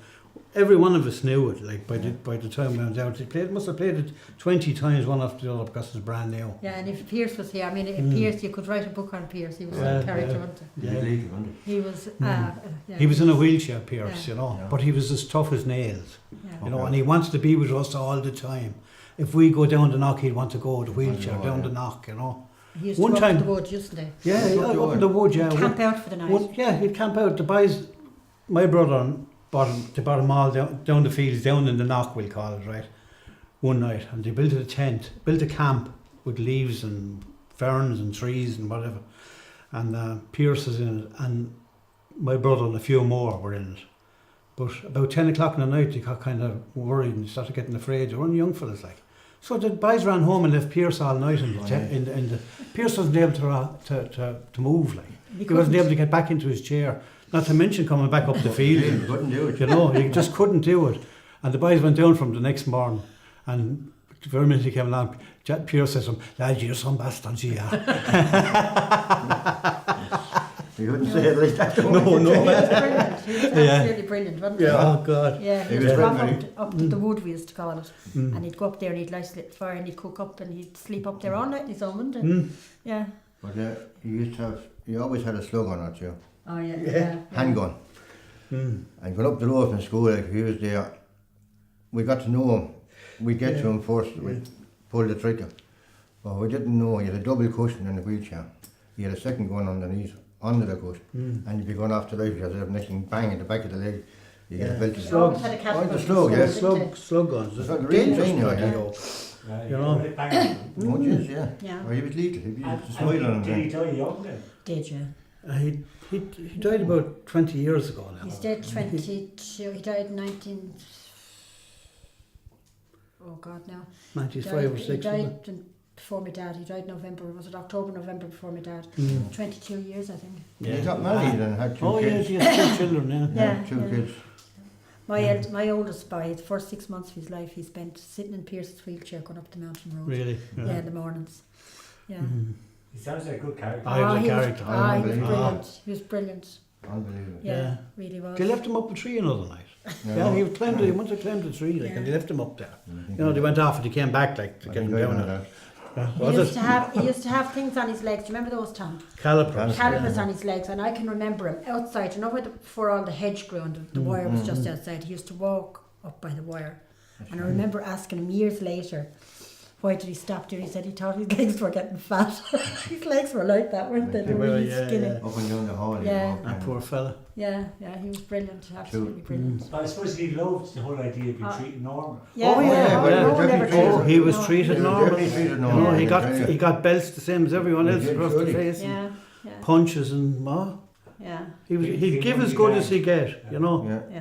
Every one of us knew it. Like by the time we went out, must have played it 20 times, one after the other, because it's brand new. Yeah, and if Pierce was here, I mean, if Pierce, you could write a book on Pierce. He was a character, wasn't he? He was. He was in a wheelchair, Pierce, you know, but he was as tough as nails, you know, and he wanted to be with us all the time. if we go down the knock, he'd want to go with the wheelchair know, down yeah. the knock, you know. He used One to walk time- the wood, used to. Yeah, Yeah, up in the wood, yeah. Camp out for the night. Yeah, he'd camp out. The boys, my brother they brought them all down the fields, down in the knock, we'll call it, right, one night. And they built a tent, built a camp with leaves and ferns and trees and whatever. And Pierce was in it, and my brother and a few more were in it. But about 10 o'clock in the night, they got kind of worried and started getting afraid. They were only young fellas, like. So the boys ran home and left Pierce all night in the Pierce wasn't able to move, like. He wasn't able to get back into his chair. Not to mention coming back up the field. He couldn't do it. You know, he just couldn't do it. And the boys went down from the next morning, and the very minute he came along, Pierce says to him, "Lad, you're some bastards, you are." He couldn't say it like that. No. He was brilliant. He was absolutely brilliant, wasn't he? Oh, God. Yeah, He he was was very- up the wood, we used to call it. And he'd go up there and he'd light a little fire and he'd cook up and he'd sleep up there all night in his own, wouldn't he? Yeah. But he always had a slug on it, too. Oh, yeah. Handgun. And going up the road from school, like, if he was there, we got to know him. We'd get to him first, we'd pull the trigger. But we didn't know he had a double cushion in the wheelchair. He had a second gun underneath, under the cushion. And you'd be going off the life because of next thing, bang in the back of the leg. You get a belt to He always had a cat Oh, gun the slug, yeah. Slug guns. It's like a Dangerous real thing, bloody yeah. dope. Right, You know. right, bang. Much is, yeah. Yeah. Well, he was lethal. He And, used to smile on him. did he then. die young then? Did you? He died about 20 years ago now. He's dead 22. He died in 19. Oh God, now. 95 or He 6. died before my dad. He died November. Was it October, November before my dad? 22 years, I think. He got married and had two Oh, yeah, kids. he has 2 children, yeah. Yeah. Two kids. My oldest boy, the first 6 months of his life, he spent sitting in Pierce's wheelchair going up the mountain road. Really? Yeah, in the mornings. Yeah. He sounds like a good character. I was a he character. he was Unbelievable. brilliant. He was brilliant. Unbelievable. Yeah, Yeah. really was. They left him up a tree another night. No. Yeah, he went to climb the tree, like, and they Yeah. left him up there. I You know, they went off and he came back, like, to I get him think I down. know And, that. He was used, it? he used to have things on his legs. Do you remember those, Tom? Calipers. Calipers on his legs, and I can remember him outside. You know where before all the hedge grew and the wire was just outside. He used to walk up by the wire, and I remember asking him years later, why did he stop there? He said he thought his legs were getting fat. His legs were like that, weren't they? They were really skinny. yeah. Up and down the hall. Yeah. That poor fella. Yeah, he was brilliant, absolutely brilliant. But I suppose he loved the whole idea of being treated normal. Yeah, Oh, yeah, no, but no it was one ever definitely treated Oh, him. he was No. treated He was normal. definitely treated You normal. know, I he can tell you. got belts the same as everyone He else did, across the surely. face. And Yeah, punches and yeah, he'd give as good as he get, you know. Yeah. yeah.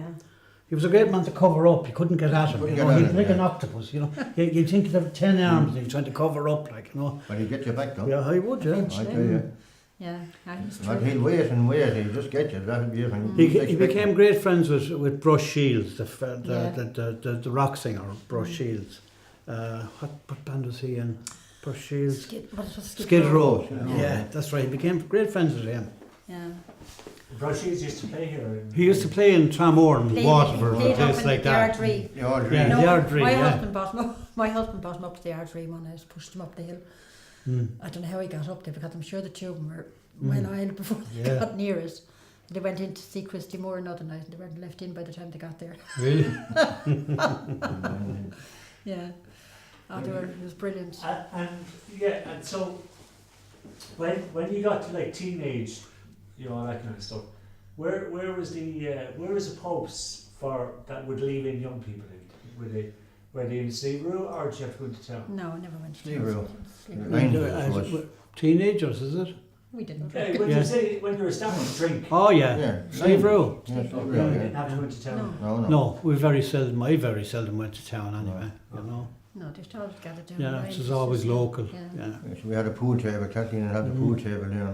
He was a great man to cover up. You couldn't get at him. Couldn't You get know, at he'd him, like yeah. an octopus, you know. You'd think he'd have 10 arms and he's trying to cover up, like, you know. But he'd get you back though. Yeah, he would, yeah. I tell you. Yeah, he was But terrific. he'll wait and wait. He'll just get you. That'll be it. And He you expect became him. great friends with Bruce Shields, the Yeah. rock singer, Bruce Shields. What band was he in? Bruce Shields. Skid Row. Yeah, that's right. He became great friends with him. Yeah. Brushies used to play here. He used to play in Tramore and Waterford, a Played up place in like the that. Ardree. Yeah, I'll Yeah. read. the Ardree, my yeah. husband brought him up. My husband brought him up to the Ardree one night, pushed him up the hill. I don't know how he got up there because I'm sure the two of them were well oiled before they Yeah. got near it. They went in to see Christy Moore another night and they weren't left in by the time they got there. Really? Yeah. Oh, it was brilliant. And so when you got to like teenage, you know, all that kind of stuff, where was the pubs for that would leave in young people in? Were they in Slieverue or did you have to go into town? No, I never went to Slieverue. Slieverue. Teenagers, is it? We didn't. Yeah, when Yeah. you say when you were starting to drink, Oh, yeah. Yeah. Slieverue. Yeah, you Slieverue, didn't yeah. have to go into town. No. No, no. No, I very seldom went to town anyway, you know. No, they always gathered down. Yeah, the it line. was always local. Yeah. Yeah. Yes, we had a pool table. Kathleen had the pool table there.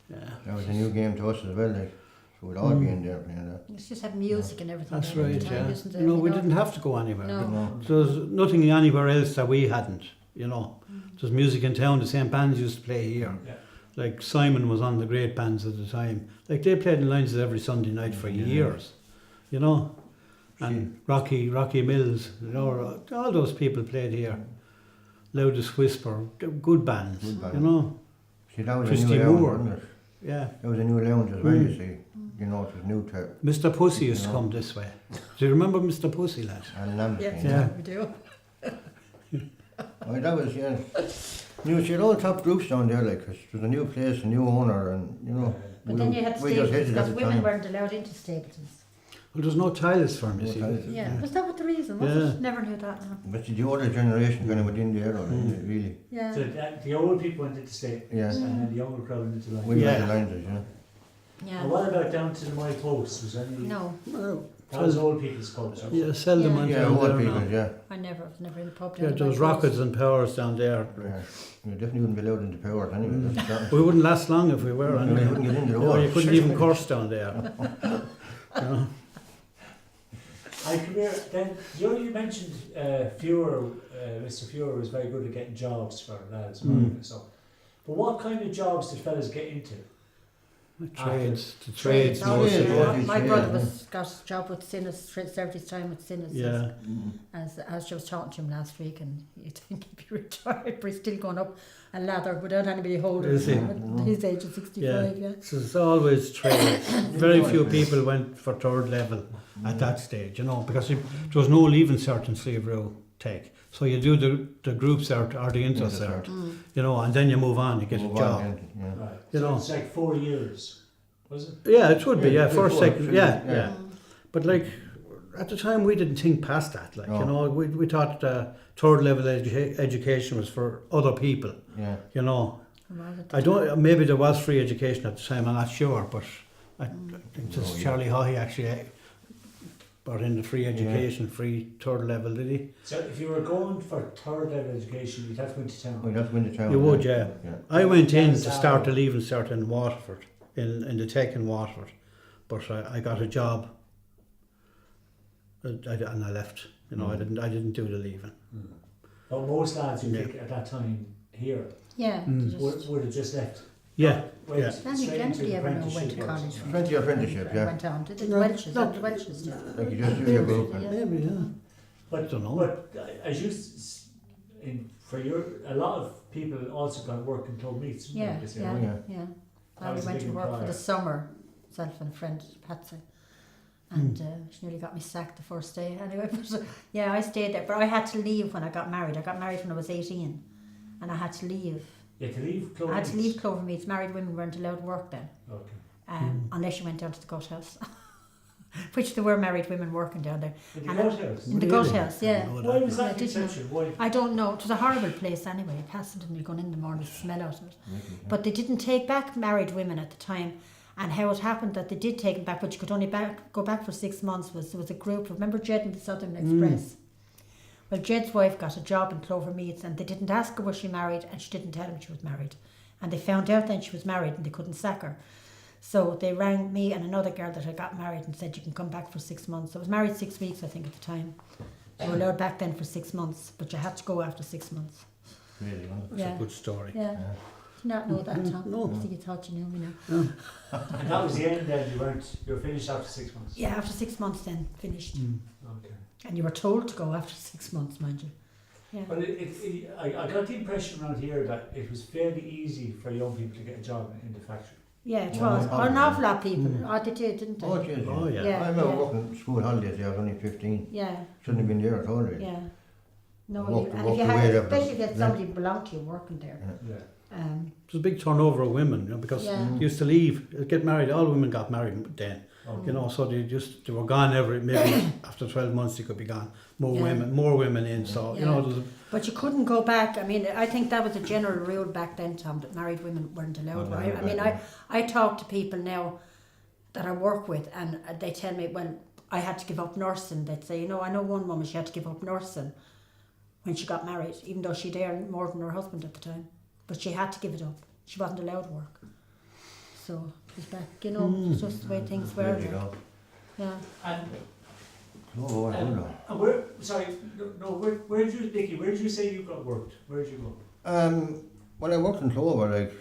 Yeah. That was a new game to us as well. Like, so we'd all be in there playing that. It's just had music and everything. That's there at right, the time, yeah. isn't it? You know, we You didn't have to go anywhere. No. No. There was nothing anywhere else that we hadn't, you know. There's music in town, the same bands used to play here. Yeah. Like Simon was on the great bands at the time. Like they played in Lines every Sunday night for years, you know. And Rocky Mills, you know, all those people played here. Loudest Whisper, good bands, Good band. you know. See, that was Christy a new Moore. lounge, wasn't it? Yeah. That was a new lounge as well, you see. You know, it was new to Mr. Pussy used to Yeah. come this way. Do you remember Mr. Pussy, lad? Alan Lambert. Yes, Yeah. we do. Well, that was, yeah. You see, all top groups down there, like, 'cause it was a new place, a new owner, and, you know. But then you had we just Stapletons, hated it at because the women time. weren't allowed into Stapletons. Well, there's no tiles for me, No see. tiles. Yeah. Was that what the reason was? Yeah. It? Never knew that now. But the older generation kind of went in there, really. Yeah. So the old people went into state, Yeah. and then the younger crowd went into line. We Yeah. went the lines, you know. Yeah. And what about down to the My Post? Was any? No, Well, That was old people's pubs. Right? yeah, seldom Yeah. went Yeah, down old there people, now. yeah. I was never in the pub. Yeah, down there was by Post. rockets and powers down there. Yeah. You definitely wouldn't be allowed into powers anyway. That's certain. We wouldn't last long if we were. You Anyway. wouldn't get into the No, war. you couldn't even curse down there. You know? I come here, then you mentioned Fuhrer, Mr. Fuhrer was very good at getting jobs for lads. Mm. So, but what kind of jobs did fellas get into? The trades, No, mostly. yeah. my brother got a job with Sinners, served his time with Sinners. Yeah. As she was talking to him last week, and you'd think he'd be retired, but he's still going up a ladder without anybody holding Is he? him. At his age of 65, yeah. So it's always trades. Very few people went for third level at that stage, you know, because there was no leaving cert in Slieverue Tech. So you do the group cert or the inter cert, you know, and then you move on, you get a job. Yeah. Right. You So know. it's like 4 years, was it? Yeah, it would be, Yeah, yeah, first, before, second, yeah, yeah. yeah. But like, at the time we didn't think past that, like, you know, we thought third level education was for other people, Yeah. you know. Well, I don't, maybe there was free education at the time, I'm not sure, but I think just Charlie Haughey actually brought in the free education, free third level, did he? So if you were going for third level education, you'd have to go into town. Well, that's when the town. You would, yeah. Yeah. I went in Yes, to start the leaving cert in Waterford, in the Tech in Waterford, but I got a job and I left. You know, I didn't do the leaving. But most lads you Yeah. think at that time here yeah. would have just left. Yeah, Went yeah. straight into Anybody the ever know went to apprenticeship or college? something. Went to your apprenticeship, yeah. Went on. Did the No, Welsh's? no. The Welsh's did. Like you just do your group. Yeah. Maybe, yeah. But Dunno. but as you a lot of people also got work in club meets. didn't Yeah, they, this year? yeah, yeah. yeah. That I was a went big to work for employer. the summer, self and a friend, Patsy. And she nearly got me sacked the first day. Anyway, but, yeah, I stayed there. But I had to leave when I got married. I got married when I was 18. And I had to leave. You had to leave club I had to meets? leave Clover Meads. Married women weren't allowed to work then. Okay. Unless you went down to the gut house. Which there were married women working down there. In the And gut house? In the Really? gut house, yeah. Why was Yeah, that the did you know? exception? Why? I don't know. It was a horrible place anyway. Passing to me going in the morning, the smell out of it. But they didn't take back married women at the time. And how it happened that they did take them back, but you could only go back for 6 months, was there was a group, remember Jed and the Southern Express? Well, Jed's wife got a job in Clover Meads and they didn't ask her was she married and she didn't tell them she was married. And they found out then she was married and they couldn't sack her. So they rang me and another girl that had got married and said you can come back for 6 months. I was married 6 weeks I think at the time. You were allowed back then for 6 months, but you had to go after 6 months. Really, huh? That's a good story. Yeah. Did you not know that, Tom? No. I think you thought you knew me now. And that was the end then, you were finished after 6 months? Yeah, after 6 months then, finished. Okay. And you were told to go after 6 months, mind you. Yeah. But I got the impression around here that it was fairly easy for young people to get a job in the factory. Yeah, it Yeah, was. no An problem. awful lot of people. Oh, they did, didn't they? Oh, geez, Oh, yeah. Yeah. I remember working school holidays, I was only 15. Yeah, Shouldn't have been there at all, really. yeah. No, Walked- and if walked you away had, there, especially if you had yeah. somebody who belonged to you working there. Yeah. There's a big turnover of women, you know, because Yeah. they used to leave, get married, all women got married then. Okay. You know, so they were gone maybe after 12 months they could be gone. More Yeah. women in, so, you know, there's But you couldn't go back. I mean, I think that was a general rule back then, Tom, that married women weren't allowed. No, Right? I mean, right. I talk to people now that I work with and they tell me, well, I had to give up nursing. They'd say, you know, I know one woman, she had to give up nursing when she got married, even though she'd earned more than her husband at the time. But she had to give it up. She wasn't allowed to work. So it was back, you know, it's just the way things were. There you go. Yeah. And Oh, I don't know. and where did you, Nicky, where did you say you got worked? Where did you go? Well, I worked in Clover, like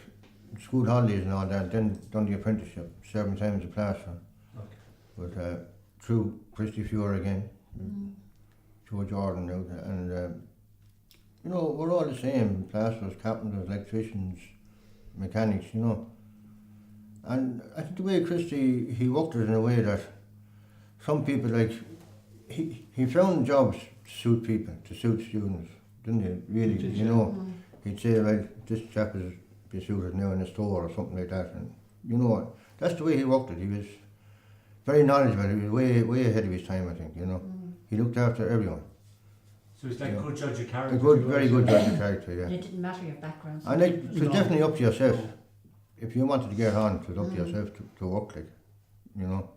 school holidays and all that, then done the apprenticeship, serving time as a plasterer. Okay. But through Christy Fuhrer again, Joe Jordan now, and you know, we're all the same, plasterers, carpenters, electricians, mechanics, you know. And I think the way Christy, he worked it in a way that some people, like, he found jobs to suit people, to suit students. didn't he? Really, you know. He'd say, right, this chap is be suited now in a store or something like that. And you know what? That's the way he worked it. He was very knowledgeable. He was way ahead of his time, I think, you know. He looked after everyone. So he's like a good judge of character. Very good judge of character, yeah. And it didn't matter your background. And it was definitely up to yourself. If you wanted to get on, it was up to yourself to work, like, you know.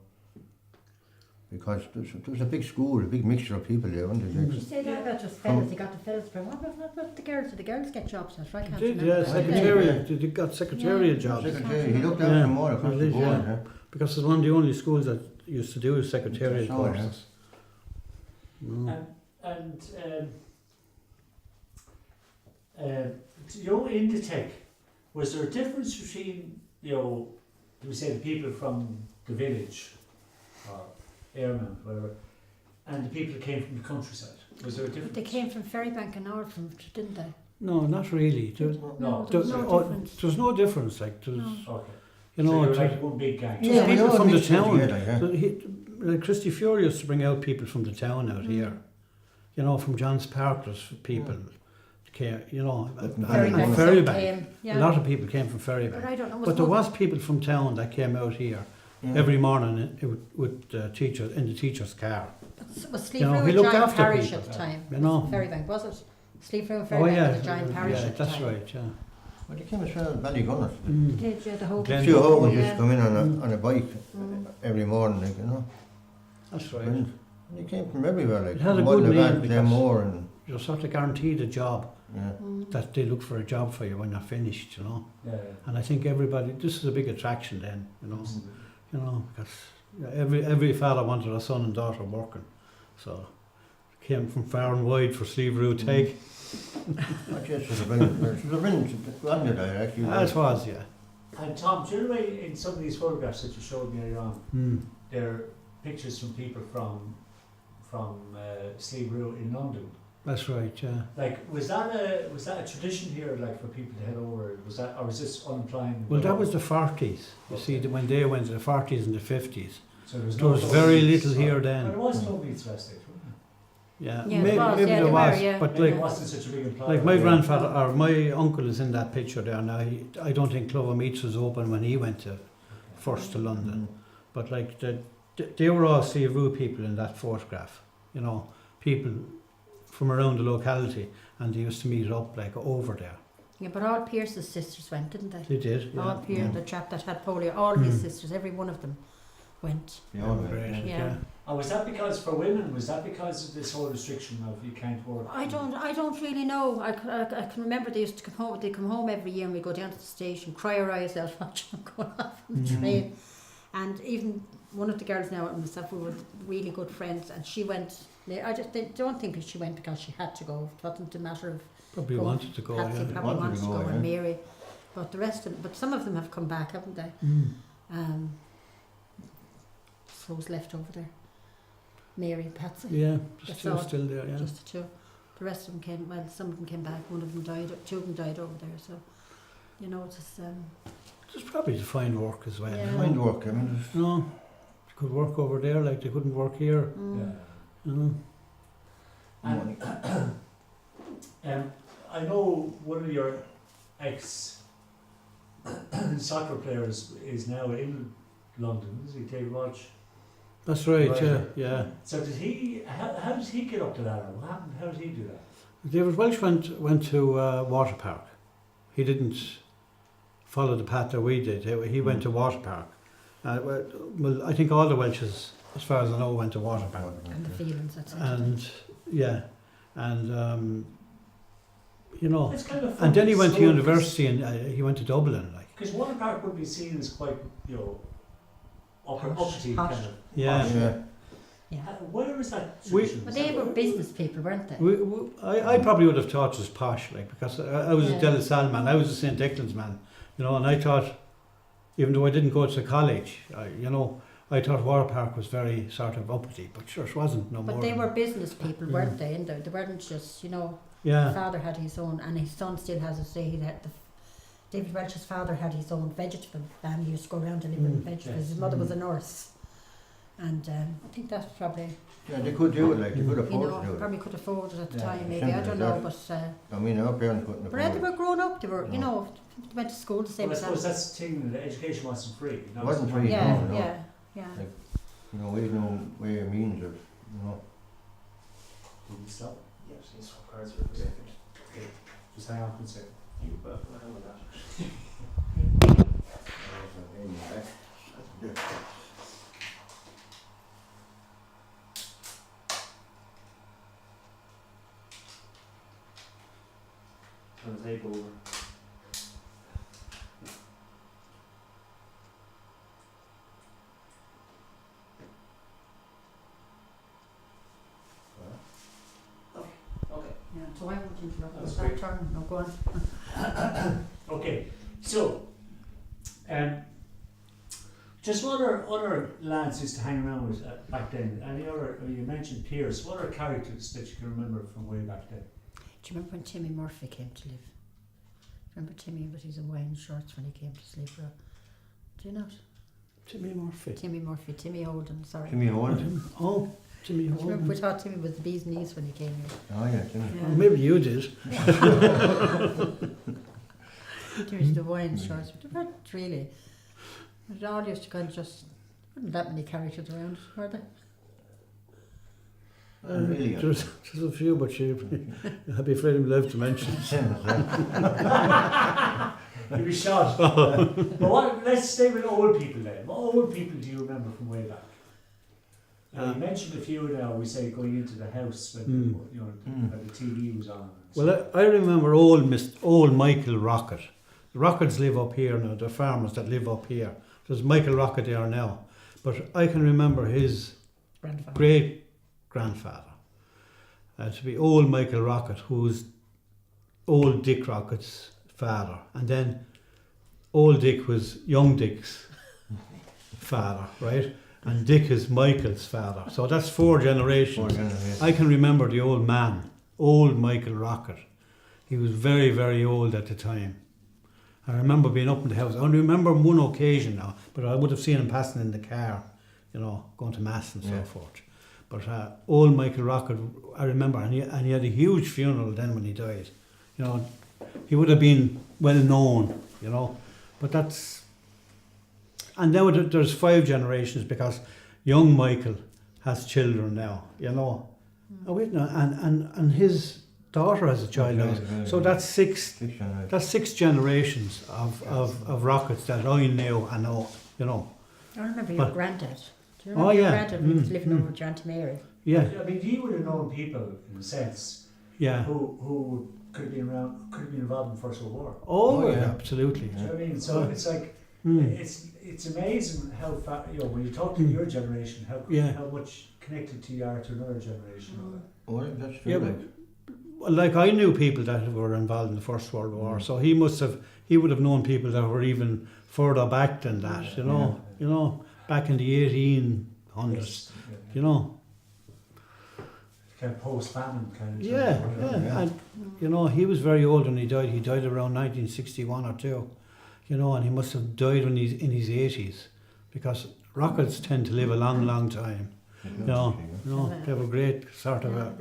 Because there was a big school, a big mixture of people there, wasn't there? Did you say that about just fellas? He got the fellas, but what about the girls? Did the girls get jobs? That's right. He did, yeah, secretariat. He got secretariat jobs. Secretary, he looked after them all across the board, yeah. Because it's one of the only schools that used to do secretariat courses. You know, in the tech, was there a difference between, you know, do we say the people from the village, or airmen, whatever, and the people that came from the countryside? Was there a difference? They came from Ferrybank and Waterford, didn't they? No, not really. No, there was no difference. There's no difference. Like, there's, Okay. you know, so they were like one big gang. just people from the town. Together, yeah. Like Christy Fury used to bring out people from the town out here. You know, from John's Park, there's people came, you know, and Ferrybank. A lot of people came from Ferrybank. But I don't know. But there was people from town that came out here every morning with teachers in the teacher's car. Was Slieverue You know, he a looked giant after parish people, at the time? you know. Ferrybank, was it? Slieverue and Oh Ferrybank yeah, was a giant parish yeah, at the that's time. right. Yeah. Well, they came as well as Ballygunners. They did, yeah, the whole Glen- Stu Hogan yeah. used to come in on a bike every morning, like, you know. That's right. And they came from everywhere, like It had a good name because Glenmore and you're sort of guaranteed a job. yeah. That they look for a job for you when you're finished, you know. Yeah. And I think everybody, this is a big attraction then, you know. You know, because every father wanted a son and daughter working, so came from far and wide for Slieverue take. Not just for the brilliant actually. As was, yeah. And Tom, do you know in some of these photographs that you showed me earlier on, there are pictures from people from Slieverue in London. That's right, yeah. Like, was that a tradition here, like for people to head over? Was that, or was this unimplying? Well, that was the 40s. You see, when they went to the 40s and the 50s. So there was, There was very little here then. There was no meats vested, wasn't Yeah, Yeah, maybe, there was, maybe yeah, there there was, were, yeah. but there? Maybe like, it wasn't such a big implier. like my grandfather or my uncle is in that picture there now. I don't think Clover Meats was open when he went first to London, but like they were all Slieverue people in that photograph. You know, people from around the locality, and they used to meet up like over there. Yeah, but all Pierce's sisters went, didn't they? They did. All Yeah. Pierce, the chap that had polio, all his sisters, every one of them went. Yeah, Great. Yeah. And was that because for women? Was that because of this whole restriction of you can't work? I don't really know. I can remember they used to come home. They come home every year, and we go down to the station, cry our eyes out, watching them going off on the train. And even one of the girls now and myself, we were really good friends, and she went. I just don't think she went because she had to go. It wasn't a matter of Probably wanted to go. Patsy Yeah. probably wanted to go, yeah. and Mary, but the rest of them, but some of them have come back, haven't they? So was left over there. Mary and Patsy. Yeah, just That's two all. still there. Yeah. Just the two. The rest of them came. Well, some of them came back. One of them died. Two of them died over there. So, you know, it's just. Just probably to find work as well. Yeah. You know? Find work, I mean, there's No, they could work over there like they couldn't work here. Yeah. You know. And I know one of your ex soccer players is now in London, is he, David Walsh? That's right. Right. Yeah, yeah. So did he? How did he get up to that? Or what happened? How did he do that? David Welsh went to Water Park. He didn't follow the path that we did. He went to Water Park. Well, I think all the Welshes, as far as I know, went to Water Park. And the feelings. That's it. And yeah, and you know, It's kind of and then he went to slow, university and he went to Dublin. Like, because Water Park would be seen as quite, you know, uppity Posh. kind of. yeah. yeah. Yeah. Where was that? We- tradition? But Was they that were where- business people, weren't they? I probably would have thought it was posh, like, because I was Yeah. a De La Salle man, I was a St. Declan's man, you know, and I thought, even though I didn't go to college, you know, I thought Water Park was very sort of uppity, but sure, it wasn't no more. But they than were that. business people, weren't they? And they weren't just, you know. Yeah. His father had his own, and his son still has a say. David Welch's father had his own vegetable family. He used to go around delivering vegetables. Yes. His mother was a nurse. And I think that's probably, Yeah, they could do it, like, they could you afford know, to do it. probably could afford it at the Yeah, time, maybe, simple I as don't know, that. but I mean, our parents couldn't but they afford were it. grown up, they were, you No. know, they went to school the same Well, I as suppose that. that's the thing, the education wasn't free. You know, It wasn't so free, Yeah, no. yeah, yeah. Like, You know, we had no way or means of, you know. Did we stop? Yes, he's for cards for a second. Okay. Just hang on for a second. You bet, what the hell was that? Turn the tape over. Okay. Yeah, so I won't interrupt. That's It's our great. turn. No, go on. Okay, so just what other lads used to hang around with back then? Any other? You mentioned Pierce. What are characters that you can remember from way back then? Do you remember when Timmy Murphy came to live? Remember Timmy with his Hawaiian shorts when he came to Slieverue? Do you not? Timmy Murphy. Timmy Murphy, Timmy Holden, sorry. Timmy Owen. Oh, Timmy Do you remember we Holden. thought Timmy was the bee's knees when he came here? Oh, yeah, Timmy. Yeah. Oh, maybe you did. Timmy's the Hawaiian shorts, but they weren't really. It all used to kind of just, wasn't that many characters around, were there? Really, There's a few, but I'd be afraid I'm allowed to mention. You'd be shot. But what, let's stay with old people then. What old people do you remember from way back? Now, you mentioned a few now. We say going into the house when you know when the TV was on. Well, I remember old Michael Rocket. The Rockets live up here now, the farmers that live up here. There's Michael Rocket there now. But I can remember his Grandfather. great-grandfather to be old Michael Rocket, who's old Dick Rocket's father. And then old Dick was young Dick's father, right? And Dick is Michael's father. So that's 4 generations. I can remember the old man, old Michael Rocket. He was very, very old at the time. I remember being up in the house. I only remember on one occasion now, but I would have seen him passing in the car, you know, going to mass and so forth. But old Michael Rocket, I remember, and he had a huge funeral then when he died. You know, he would have been well known, you know. But that's... And now there's 5 generations because young Michael has children now, you know. Oh, wait, no, and his daughter has a child now. So that's 6 generations of Rockets that I knew and know, you know. I remember your But- granddad. Do you Oh, remember your yeah. granddad when he was living over with your Auntie Mary? Yeah, I mean, you would have known people in a sense yeah. who could have been around, could have been involved in the First World War. Oh, Oh, yeah, yeah. absolutely. Do you know what I mean? So it's like it's amazing how far, you know, when you talk to your generation, how much connected to you are to another generation. Oh, that's true. Yeah, like. Well, like I knew people that were involved in the First World War, so he would have known people that were even further back than that, you know. You know, back in the 1800s, you know. Kind of post-famine kind of. Yeah, time, you know. yeah, and you know, he was very old when he died. He died around 1961 or 2, you know, and he must have died when he's in his 80s, because rockets tend to live a long, long time. You know, they have a great sort of a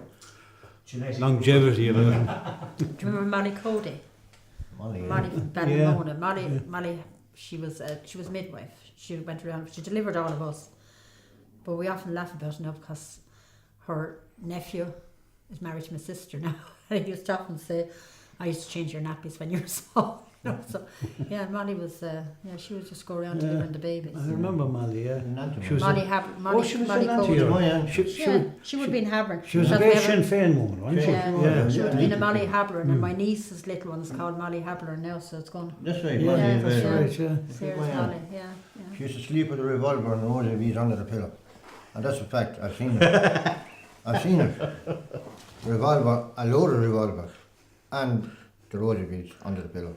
Genetic longevity of it. Do you remember Molly Cody? Molly, Molly from Ballymona. Molly, she was midwife. She went around. She delivered all of us, but we often laugh about it now because her nephew is married to my sister now. And he used to often say, "I used to change your nappies when you were small." You know, so yeah, Molly was she would just go around delivering the babies. I remember Molly, yeah. She was Molly she was Molly an auntie. Cody. Oh, yeah. She would be in Havern. was a Because great we have Sinn Féin woman, wasn't she? Yeah, she would have been a Molly Yeah. Habler, and my niece's little one is called Molly Habler now, so it's gone. That's right, Yeah, Molly. Yeah, that's yeah. right, yeah. Sarah's Yeah. Molly, yeah. She used to sleep with a revolver and rosary beads under the pillow. And that's a fact, I've seen it. I've seen it. Revolver, a load of revolver, and the rosary beads under the pillow.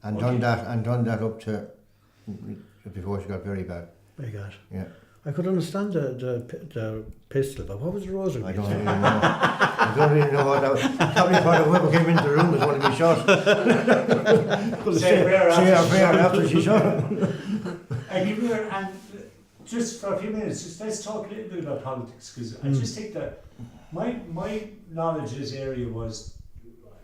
And done that up to before she got very bad. My God. Yeah. I could understand the pistol, but what was the rosary? I don't really know. I don't really know what that was. Probably thought whoever came into the room was going to be shot. Say a prayer Say after a prayer after she shot him. And you were, and just for a few minutes, just let's talk a little bit about politics, because I just think that my knowledge of this area was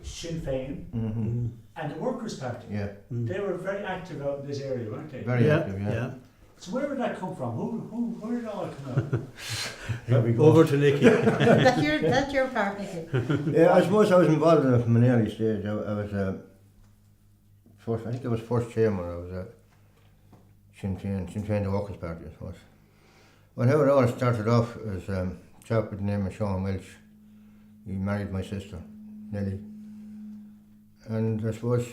Sinn Féin Mm-hmm. and the Workers' Party. Yeah, They were very active out in this area, weren't they? very active, yeah. So where did that come from? Where did it all come out? Here we go. Over to Nicky. That's your part, Nicky. Yeah, I suppose I was involved in it from an early stage. I was first, I think I was first chairman. I was Sinn Féin, the Workers' Party, I suppose. Well, how it all started off as a chap with the name of Sean Welch. He married my sister, Nellie. And I suppose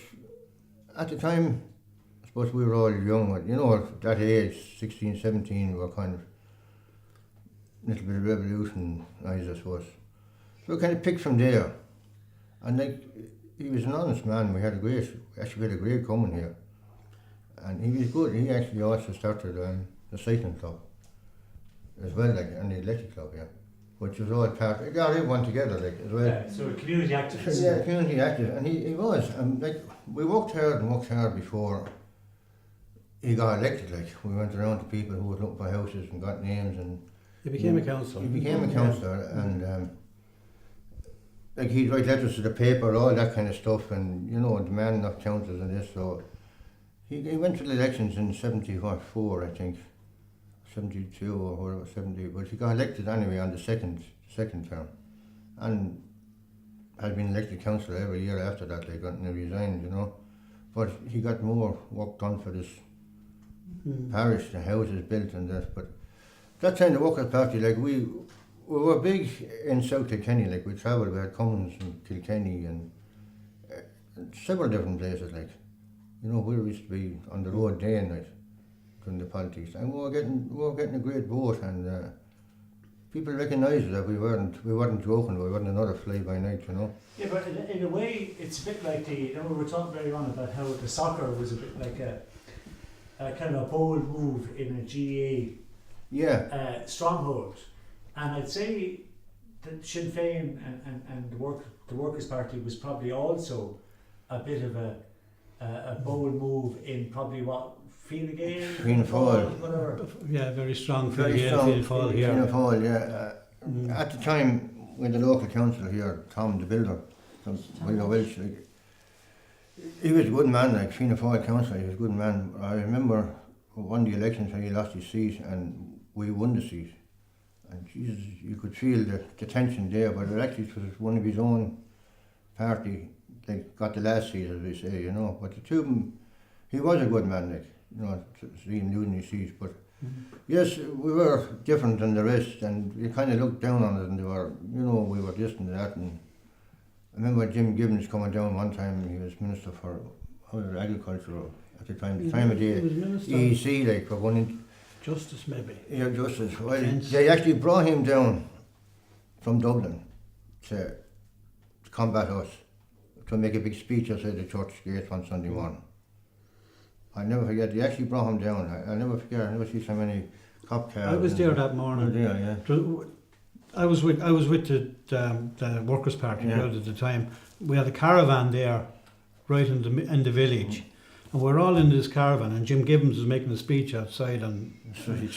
at the time, I suppose we were all young, you know, at that age, 16, 17, we were kind of a little bit of revolution, I suppose. So we kind of picked from there. And like, he was an honest man. We had a great coming here. And he was good. He actually also started the cycling club as well, like, and the athletic club, yeah. Which was all part, it got everyone together, like, as well. Yeah, so a community activist. Yeah, community active, and he was. Like, we worked hard before he got elected. Like, we went around to people who were looking for houses and got names, and He became a councillor. he became a councillor, and like, he'd write letters to the paper, all that kind of stuff, and you know, demanding of councils and this. So he went to the elections in '74, I think, 72 or whatever, 70. But he got elected anyway on the second term, and had been elected councillor every year after that. Like, until he resigned, you know. But he got more work done for this parish, the houses built and that. But that time the Workers' Party, like, we were big in South Kilkenny. Like, we travelled, we had Cummins and Kilkenny and several different places. Like, you know, we used to be on the road day and night doing the politics, and we were getting a great vote, and people recognised that we weren't joking. We weren't another fly by night, you know. Yeah, but in a way, it's a bit like we were talking very on about how the soccer was a bit like a kind of a bold move in a GA stronghold, and I'd say that Sinn Féin and the Workers' Party was probably also a bit of a bold move in probably what Fianna Gael, Fianna Fáil, whatever. Yeah, very strong. Very strong. Fianna Fáil here. Fianna Fáil, yeah. At the time, when the local councillor here, Tom the Builder, Welch, like, he was a good man. Like, Fianna Fáil councillor, he was a good man. I remember one of the elections when he lost his seat and we won the seat. And Jesus, you could feel the tension there, but it actually was one of his own party, like, got the last seat, as we say, you know. But the two of them, he was a good man, like, you know, to see him losing his seat. But yes, we were different than the rest, and you kind of looked down on it, and they were, you know, we were this and that. And I remember Jim Gibbons coming down one time. He was Minister for Agriculture at the time of the EIGSE, like, for one. Justice, maybe. Yeah, Justice. Well, they actually brought him down from Dublin to combat us, to make a big speech outside the church gate on Sunday morning. I never forget. They actually brought him down. I never forget. I never see so many cop cars. I was there that morning. Yeah. I was with the Workers' Party at the time. We had a caravan there, right in the village, and we're all in this caravan. And Jim Gibbons was making a speech outside, and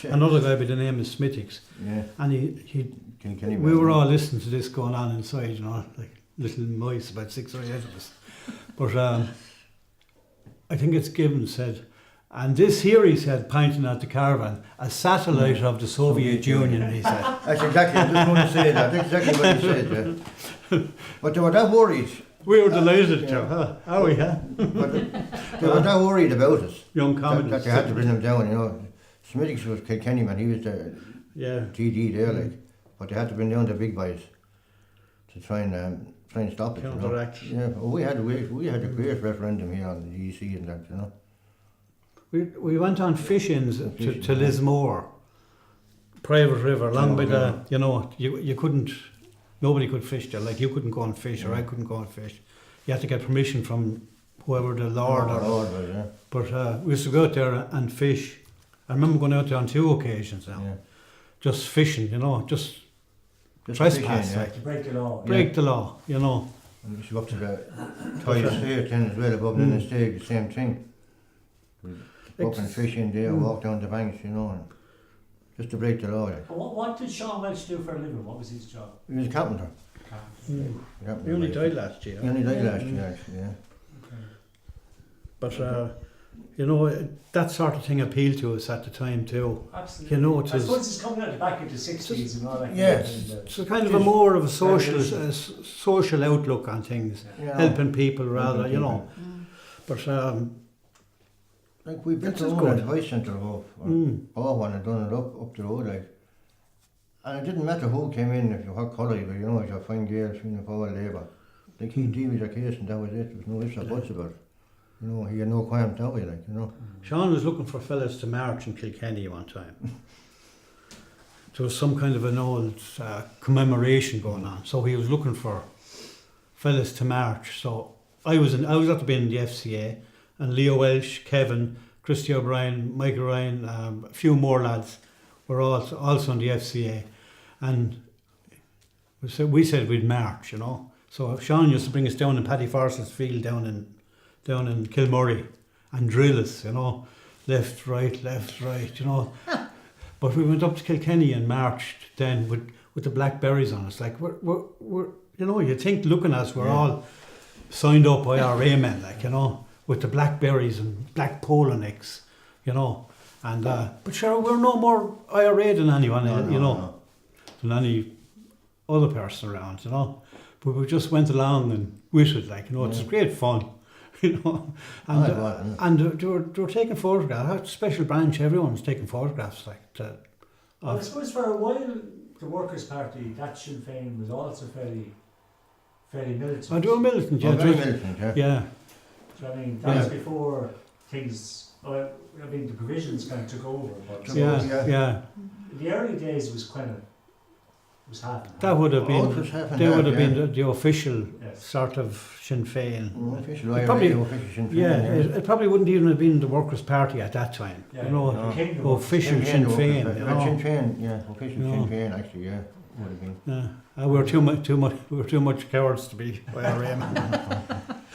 another guy by the name of Smithix. Yeah. And we were all listening to this going on inside, you know, like little mice, about 6 or 8 of us. But I think it's Gibbons said, and this here, he said, pointing at the caravan, a satellite of the Soviet Union, he said. That's exactly, I was going to say that. That's exactly what he said, yeah. But they were that worried. We were delighted, Joe. How we had? But they were that worried about us. Young that communists. they had to bring him down, you know. Smithix was Kilkenny man, he was the TD there, like. But they had to bring down the big boys to try and stop it. Counteract. You know? Yeah, well, we had a great referendum here on the EC and that, you know. We went on fish-ins to Lismore, private river, along by the, you know, you couldn't, nobody could fish there, like you couldn't go and fish, or I couldn't go and fish. You had to get permission from whoever the Lord or. Yeah. But we used to go out there and fish. I remember going out there on 2 occasions now, just fishing, you know, just trespass, like. To break the law. Break the law, you know. And we should go up to the Toy Estate then as well, above the estate, the same thing. Up and fish in there, walk down the banks, you know. just to break the law. Like. What did Sean Welch do for a living? What was his job? He was a carpenter. He only died last year. He only died last year, actually, yeah. But, you know, that sort of thing appealed to us at the time too. Absolutely. You know, it I was, suppose it's coming out the back of the 60s and all that. Yeah, it's a kind of a more of a social outlook on things, Yeah. helping people rather, Helping you know. But like we built This our is own good. advice centre off, or one had done it up the road, like. And it didn't matter who came in, if you what colour you were, you know, if you're fine girls, you know, forward labour. Like he'd deal with your case and that was it. There was no ifs or buts about it. You know, he had no qualms that way, like, you know. Sean was looking for fellas to march in Kilkenny one time. There was some kind of an old commemoration going on, so he was looking for fellas to march. So I was at the bin in the FCA, and Leo Welsh, Kevin, Christy O'Brien, Michael Ryan, a few more lads were also in the FCA, and we said we'd march, you know. So Sean used to bring us down in Paddy Forsyth's field down in Kilmurray and drill us, you know, left, right, you know. But we went up to Kilkenny and marched then with the blackberries on us. Like we're you know, you think looking at us, we're all signed up by our men, like, you know, with the blackberries and black polo necks, you know. And but sure, we're no more IRA than anyone, than any other person around, you know. But we just went along and with it, like, you know, it's great fun, you know. And they were taking photographs. Special branch, everyone's taking photographs, like. Well, I suppose for a while, the Workers' Party, that Sinn Féin was also fairly militant. I do a militant, yeah. Very militant, yeah. Yeah. So, I mean, that was before things. Well, I mean, the provisions kind of took over. But Yeah. in the early days, was kind of half. And That half. would have been. They would have been the official Yes. sort of Sinn Féin. Official It IRA, probably- official Sinn Féin, Yeah, it probably wouldn't even have been the Workers' Party at that time. Yeah, You know, it became the Workers' official Sinn Féin. You Sinn know. Féin, yeah, official No. Sinn Féin, actually, yeah, would have been. Yeah. We were too much cowards to be IRA.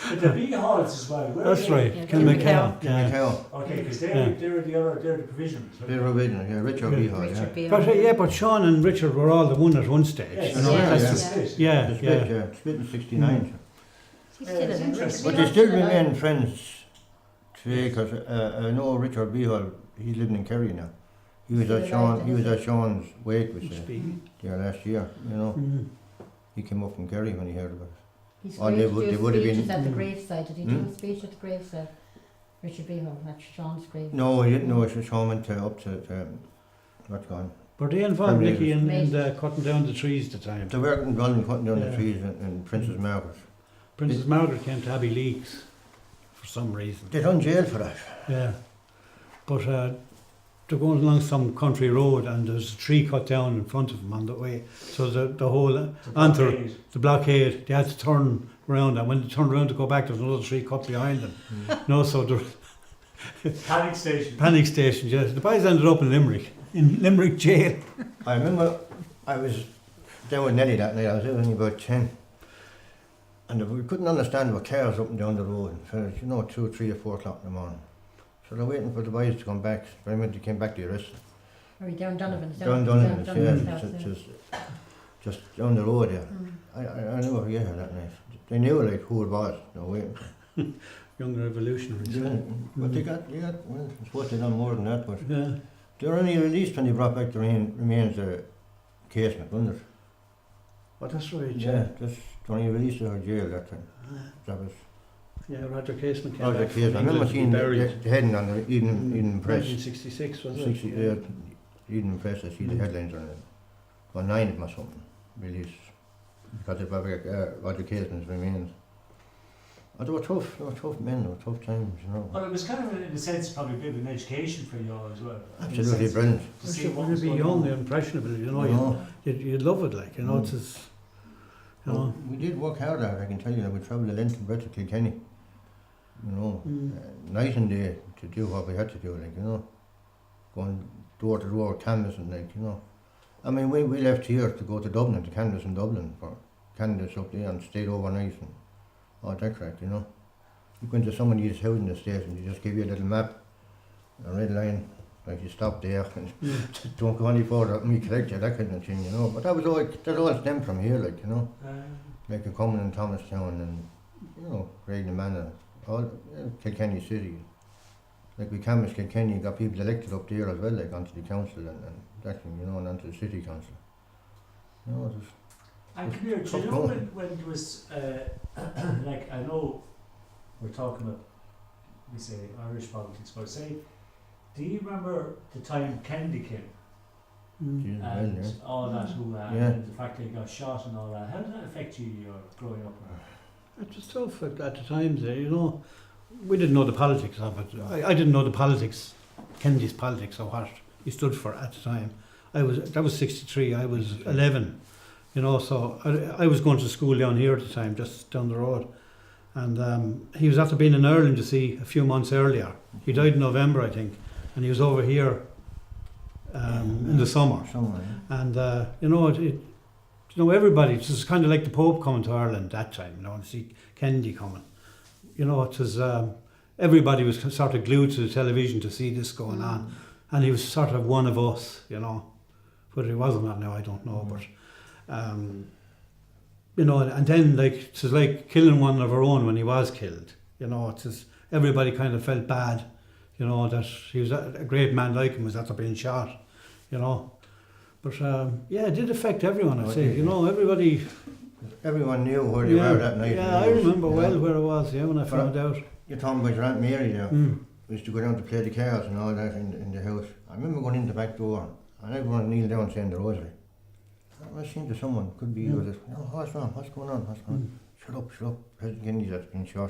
But the bee halls as well. Where That's were right. Yeah, Kilmacow. Yeah. Yeah. Okay, because they're Yeah. the provisions. right? They're original, yeah, Richard Yeah. Beehall, yeah. Richard B. But Sean and Richard were all the one at one stage. Yes, You know, yeah, that's yeah. just- Split. yeah, The split, yeah. split in 69. He's Yeah, still it's alive. interesting. But they still remain friends today, because I know Richard Beehall, he's living in Kerry now. He was at Sean's wake, we say, there last year, you know. He came up from Kerry when he heard about it. He's Oh, they would have speeches been. at the graveside. Did he do a speech at the graveside? Richard Beehall, at Sean's grave. No, he didn't know it. Sean went up to what's gone. Were they involved, Premier Nicky, in Amazing. cutting down the trees at the time? They were involved in cutting down the Yeah. trees in Princess Margaret. Princess Margaret came to Abbey Leaks for some reason. They done jail for that. Yeah. But they're going along some country road and there's a tree cut down in front of them on the way. So the whole onto blockade. the blockade, they had to turn around, and when they turned around to go back, there was another tree cut behind them. No, so the Panic station. panic station, yes. The boys ended up in Limerick jail. I remember I was down with Nelly that night. I was only about 10. And we couldn't understand what cars up and down the road. So, 2, 3 or 4 o'clock in the morning. So they're waiting for the boys to come back. Very much they came back, they arrested. Or down Donovan's. Down Donovan's, house, just down the road there. I never forget her that night. They knew like who it was. They were waiting. Young revolutionaries. Yeah, but they got, well, I suppose they done more than that, but Yeah. they were only released when they brought back the remains of casement, wasn't it? Well, that's right, Yeah, just when he released her jail that time. That was Roger Casement came Roger back from Casement. I remember England to be seeing buried. the heading on the Evening Press. 1966, was it? 60, Evening Press, I see the headlines on it. Or 9 of them or something, released. Because they brought back Roger Casement's remains. Oh, they were tough men, they were tough times, Well, it was kind of, in a sense, probably a bit of an education for you all as well. Absolutely brilliant. To see what When was you'd be going young, on. impressionable, No. you'd love it, like, it's just, Well, we did work hard at it, I can tell you that we travelled the length and breadth of Kilkenny. Night and day to do what we had to do, like, going door to door canvassing, like, I mean, we left here to go to Dublin, to canvass in Dublin for candidates up there and stayed overnight and all that crap, You go into somebody's house in the States and they just give you a little map, a red line, Like you stop there and don't go any further, me correct you, that kind of thing, you know. But that all stemmed from here, like, you know. Like you're coming in Thomastown and, you know, Regan Manor, all Kilkenny City. Like we canvassed Kilkenny, got people elected up there as well, like onto the council and that thing, you know, and onto the city council. You know, And come here, do you know when it was, like, I know we're talking about, we say Irish politics, but say, do you remember the time Kennedy came? And all that, and the fact that he got shot and all that, how did that affect you growing up? It was tough at the time there, you know. We didn't know the politics of it. I didn't know the politics, Kennedy's politics or what he stood for at the time. That was 63, I was 11, you know, so I was going to school down here at the time, just down the road. And he was after being in Ireland, you see, a few months earlier. He died in November, I think, and he was over here in the summer. And you know, everybody, it was kind of like the Pope coming to Ireland that time, you know, and see Kennedy coming. You know, it was everybody was sort of glued to the television to see this going on, and he was sort of one of us, you know. Whether he was or not now, I don't know, but you know, and then like it was like killing one of our own when he was killed. You know, it was everybody kind of felt bad, you know, that he was a great man like him was after being shot, you know. But yeah, it did affect everyone, I'd say. You know, everyone knew where they were that night. Yeah, I remember well where I was, when I found out. You're talking about your Aunt Mary there. We used to go down to play the cards and all that in the house. I remember going in the back door and everyone kneeled down saying the rosary. I was saying to someone, could be you, what's wrong, what's going on? Shut up, President Kennedy's that's been shot.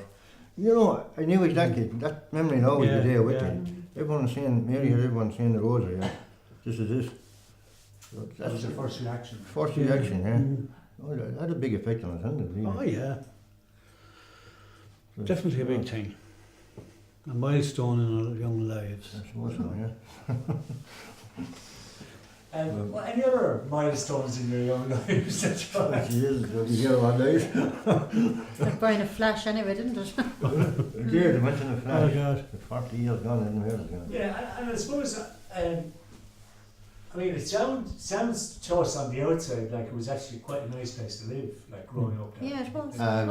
You know, I knew exactly, that memory will always be there with me. Everyone saying, Mary had everyone saying the rosary, this is this. So That was your first reaction. First reaction, yeah. Oh, that had a big effect on us, hasn't it? Really? Oh yeah. Definitely a big thing. A milestone in our young lives. I suppose so, yeah. Well, any other milestones in your young lives that You hear about those? Like buying a flash anyway, didn't it? It did, it went in a flash. Oh God. 40 years gone, I didn't hear it again. Yeah, and I suppose, I mean, it sounds to us on the outside like it was actually quite a nice place to live, like growing up there. Yeah, it was. It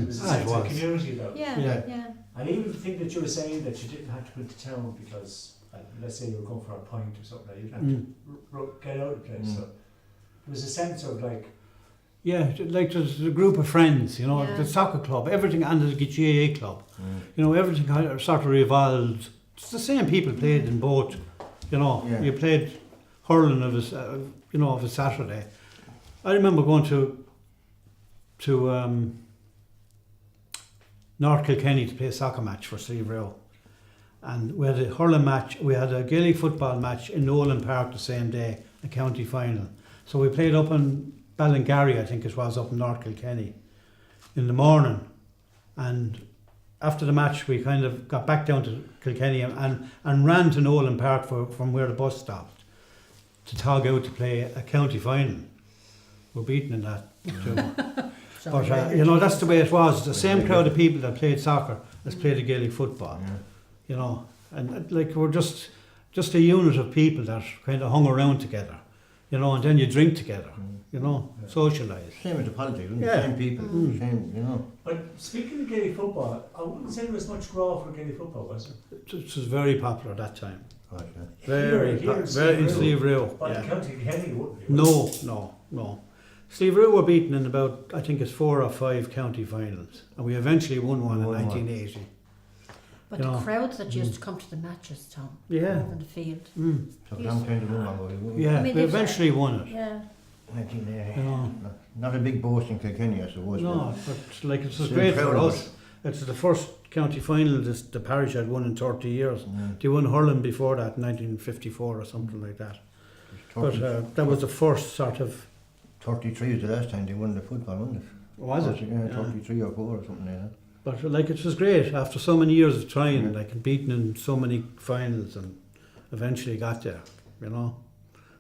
was a sense of community though. Yeah. And even the thing that you were saying that you didn't have to go into town because, let's say you were going for a pint or something, you didn't have to get out of the place. So there was a sense of like... Yeah, like there's a group of friends, you know, the soccer club, everything, and the GAA club. You know, everything kind of sort of revolved. It's the same people played in both, you know. You played hurling of a Saturday. I remember going to North Kilkenny to play a soccer match for Slieverue. And we had a hurling match, we had a Gaelic football match in Nolan Park the same day, a county final. So we played up in Ballingarry, I think it was, up in North Kilkenny in the morning. And after the match we kind of got back down to Kilkenny and ran to Nolan Park from where the bus stopped to Tog out to play a county final. We're beaten in that too. But you know, that's the way it was. The same crowd of people that played soccer as played the Gaelic football. You know, and like we're just a unit of people that kind of hung around together, you know, and then you drink together, you know, socialise. Same as the politics, same people, same, you know. But speaking of Gaelic football, I wouldn't say there was much growth for Gaelic football, was it? It was very popular at that time. Right, Very in Slieverue. But County Kenny wouldn't be. No. Slieverue were beaten in about, I think it's 4 or 5 county finals, and we eventually won one in 1980. But the crowds that used to come to the matches, Tom, over the field. So long time to move on, yeah, we eventually won it. Yeah. 1980. Not a big boast in Kilkenny, I suppose. No, but like it was great for us. It's the first county final the parish had won in 30 years. They won hurling before that in 1954 or something like that. But that was the first sort of... 33 was the last time they won the football, wasn't it? Was it? Yeah, 33 or 4 or something like that. But like it was great after so many years of trying, like and beaten in so many finals, and eventually got there, you know,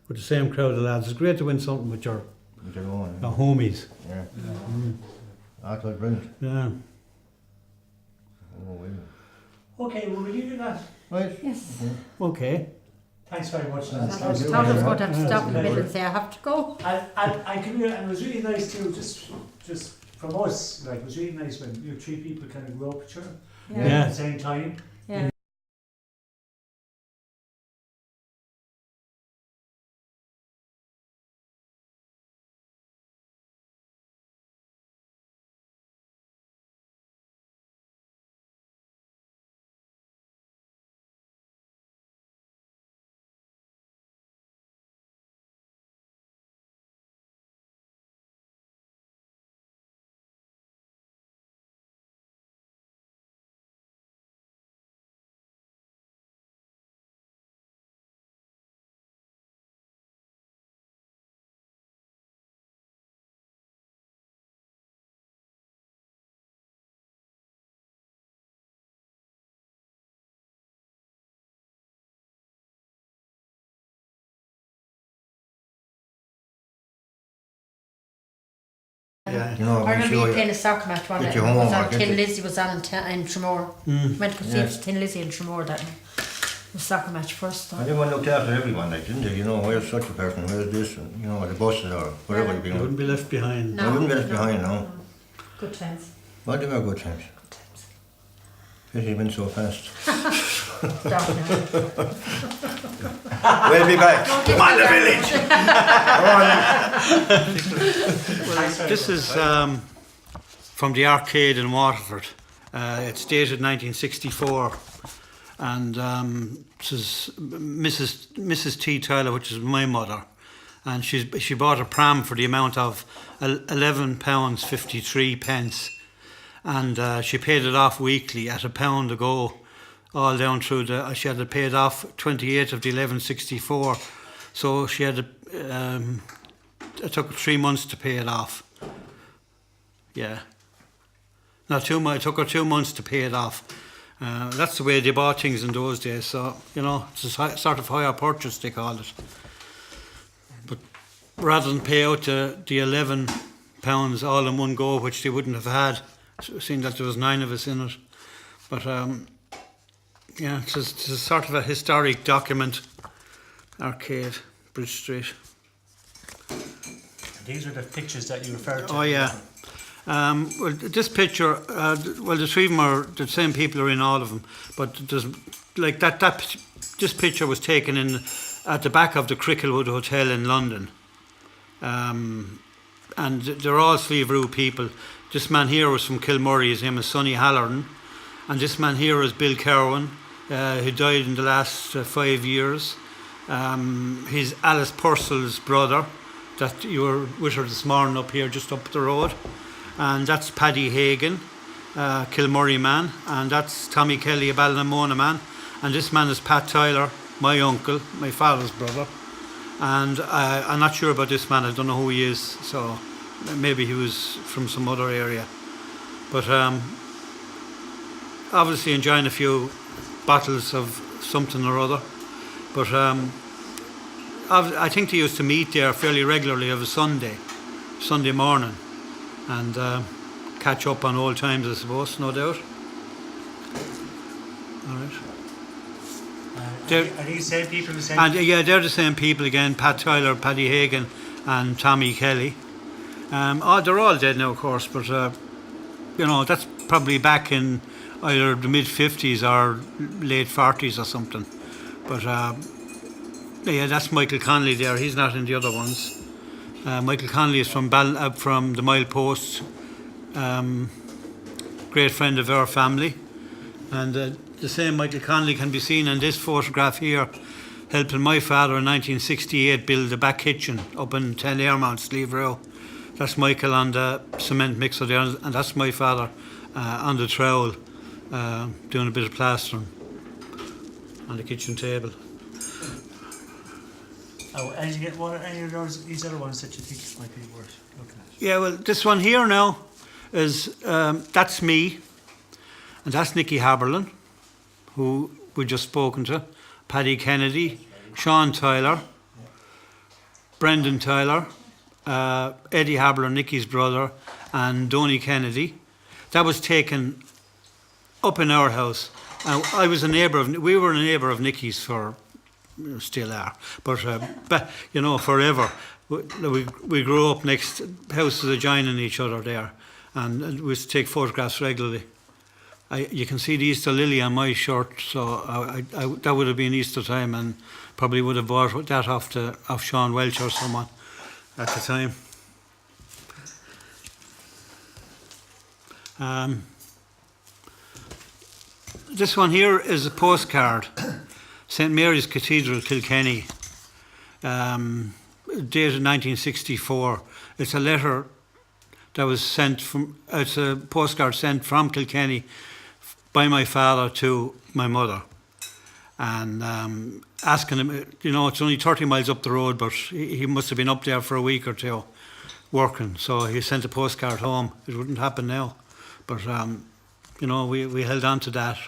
with the same crowd of lads. It's great to win something with your homies. Yeah. That was brilliant. Yeah. Oh, well. Okay, well, will you do that? Right. Yes. Okay. Thanks very much, I lads. thought Thanks I was very going to much. have to stop in the middle and say I have to go. And come here, and it was really nice too, just from us, like, it was really nice when you three people kind of grew up with each other Yeah. at the same time. Yeah. Yeah. You know, I I'm remember sure you playing a soccer match one Get night. your It was homework, on get Tin your- Lizzie was on in Tremor. Went to see Yes. Tin Lizzie in Tremor that night. The soccer match first. And everyone looked after everyone, like, didn't they? You know, where's such a person, where's this, and, you know, the buses or whatever Yeah. you You know. wouldn't be left behind. I wouldn't be left behind, no. Good times. Well, they were good times. Good times. Pity it went so fast. Stop now. We'll be back. Come on, the village. This is from the arcade in Waterford. It's dated 1964, and this is Mrs. T. Tyler, which is my mother, and she bought a pram for the amount of £11.53, and she paid it off weekly at £1 a go, all down through she had it paid off 28 of the 1164, so she had it took 3 months to pay it off. Yeah. Not 2 months. It took her 2 months to pay it off. That's the way they bought things in those days. So, you know, it's a sort of hire purchase, they call it. But rather than pay out the £11 all in one go, which they wouldn't have had, seeing that there was 9 of us in it. But, yeah, it's a sort of a historic document. Arcade, Bridge Street. These are the pictures that you referred to. Oh, yeah. Well, this picture, well, the three of them are the same people are in all of them, but there's like that. This picture was taken at the back of the Cricklewood Hotel in London, and they're all Slieverue people. This man here was from Kilmurray. His name is Sonny Halloran, and this man here is Bill Kerwin, who died in the last 5 years. He's Alice Purcell's brother, that you were with her this morning up here, just up the road. And that's Paddy Hagan, Kilmurray man, and that's Tommy Kelly, a Ballinamona man, and this man is Pat Tyler, my uncle, my father's brother, and I'm not sure about this man. I don't know who he is, so maybe he was from some other area, but obviously enjoying a few bottles of something or other, but I think they used to meet there fairly regularly of a Sunday morning, and catch up on old times, I suppose, no doubt. All right. Are these same people the same? And yeah, they're the same people again: Pat Tyler, Paddy Hagan, and Tommy Kelly. They're all dead now, of course, but you know, that's probably back in either the mid 50s or late 40s or something. But yeah, that's Michael Connolly there. He's not in the other ones. Michael Connolly is from the Milepost, great friend of our family, and the same Michael Connolly can be seen in this photograph here, helping my father in 1968 build the back kitchen up in 10 Airmount, Slieverue. That's Michael on the cement mixer there, and that's my father on the trowel doing a bit of plastering on the kitchen table. Oh, and you get any of these other ones that you think might be worth looking at? Yeah, well, this one here now is, that's me, and that's Nicky Haberlin, who we just spoken to, Paddy Kennedy, Sean Tyler, Brendan Tyler, Eddie Haberlin, Nicky's brother, and Donny Kennedy. That was taken up in our house. We were a neighbour of Nicky's for still are. But you know, forever. We grew up next houses adjoining each other there, and we used to take photographs regularly. You can see the Easter lily on my shirt, so that would have been Easter time, and probably would have bought that off Sean Welch or someone at the time. This one here is a postcard, St Mary's Cathedral, Kilkenny, dated 1964. It's a letter that was sent from, it's a postcard sent from Kilkenny by my father to my mother, and asking him, you know, it's only 30 miles up the road, but he must have been up there for a week or two working, so he sent a postcard home. It wouldn't happen now, but you know, we held on to that.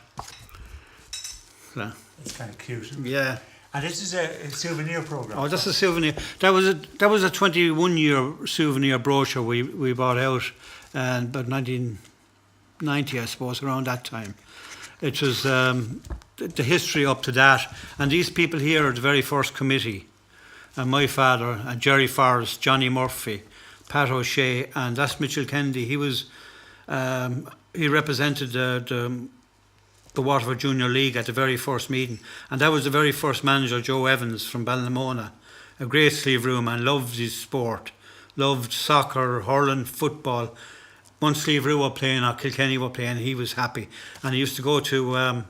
So, It's kind of cute. yeah. And this is a souvenir program. Oh, that's a souvenir. That was a 21-year souvenir brochure we bought out, and about 1990, I suppose, around that time. It was the history up to that, and these people here are the very first committee. And my father, and Jerry Forrest, Johnny Murphy, Pat O'Shea, and that's Mitchell Kennedy. He was he represented the Waterford Junior League at the very first meeting, and that was the very first manager, Joe Evans from Ballinamona, a great Slieverue man, loved his sport, loved soccer, hurling, football. Once Slieverue were playing or Kilkenny were playing, he was happy, and he used to go to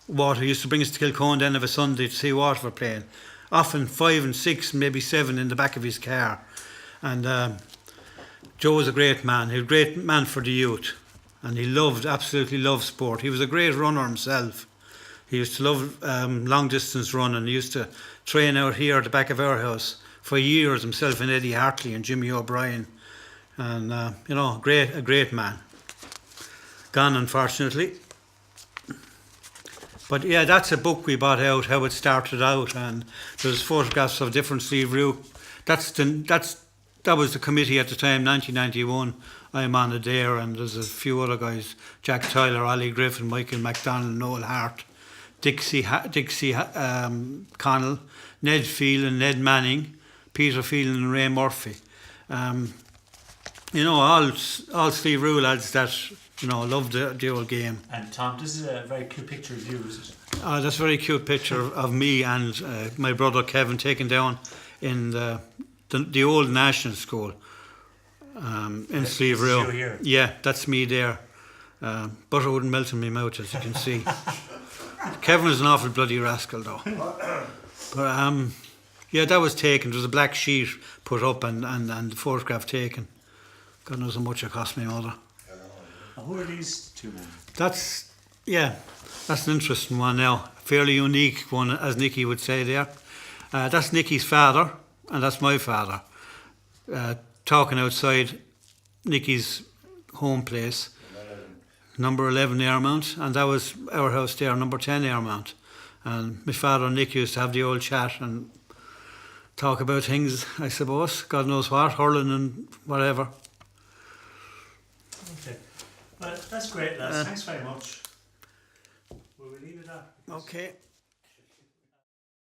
he used to bring us to Kilcone then of a Sunday to see Waterford playing, often 5 and 6, maybe 7 in the back of his car. And Joe was a great man. He was a great man for the youth. And he absolutely loved sport. He was a great runner himself. He used to love long distance running. He used to train out here at the back of our house for years, himself and Eddie Hartley and Jimmy O'Brien. And, you know, a great man. Gone, unfortunately. But yeah, that's a book we bought out, how it started out. And there's photographs of different Slieverue. That was the committee at the time, 1991. I'm on it there, and there's a few other guys, Jack Tyler, Ollie Griffin, Michael MacDonald, Noel Hart, Dixie Connell, Ned Phelan, Ned Manning, Peter Phelan and Ray Murphy. You know, all Slieverue lads that, you know, loved the old game. And Tom, this is a very cute picture of you, is it? That's a very cute picture of me and my brother Kevin taken down in the old National School. In Slieverue. Here. Yeah, that's me there. Butter wouldn't melt in my mouth, as you can see. Kevin is an awful bloody rascal, though. But yeah, that was taken. There was a black sheet put up and the photograph taken. God knows how much it cost my mother. And who are these two men? That's an interesting one now. Fairly unique one, as Nicky would say there. That's Nicky's father, and that's my father. Talking outside Nicky's home place, number 11 Airmount, and that was our house there, number 10 Airmount. And my father and Nicky used to have the old chat and talk about things, I suppose, God knows what, hurling and whatever. Okay. Well, that's great, lads. Thanks very much. Will we leave it at that? Okay.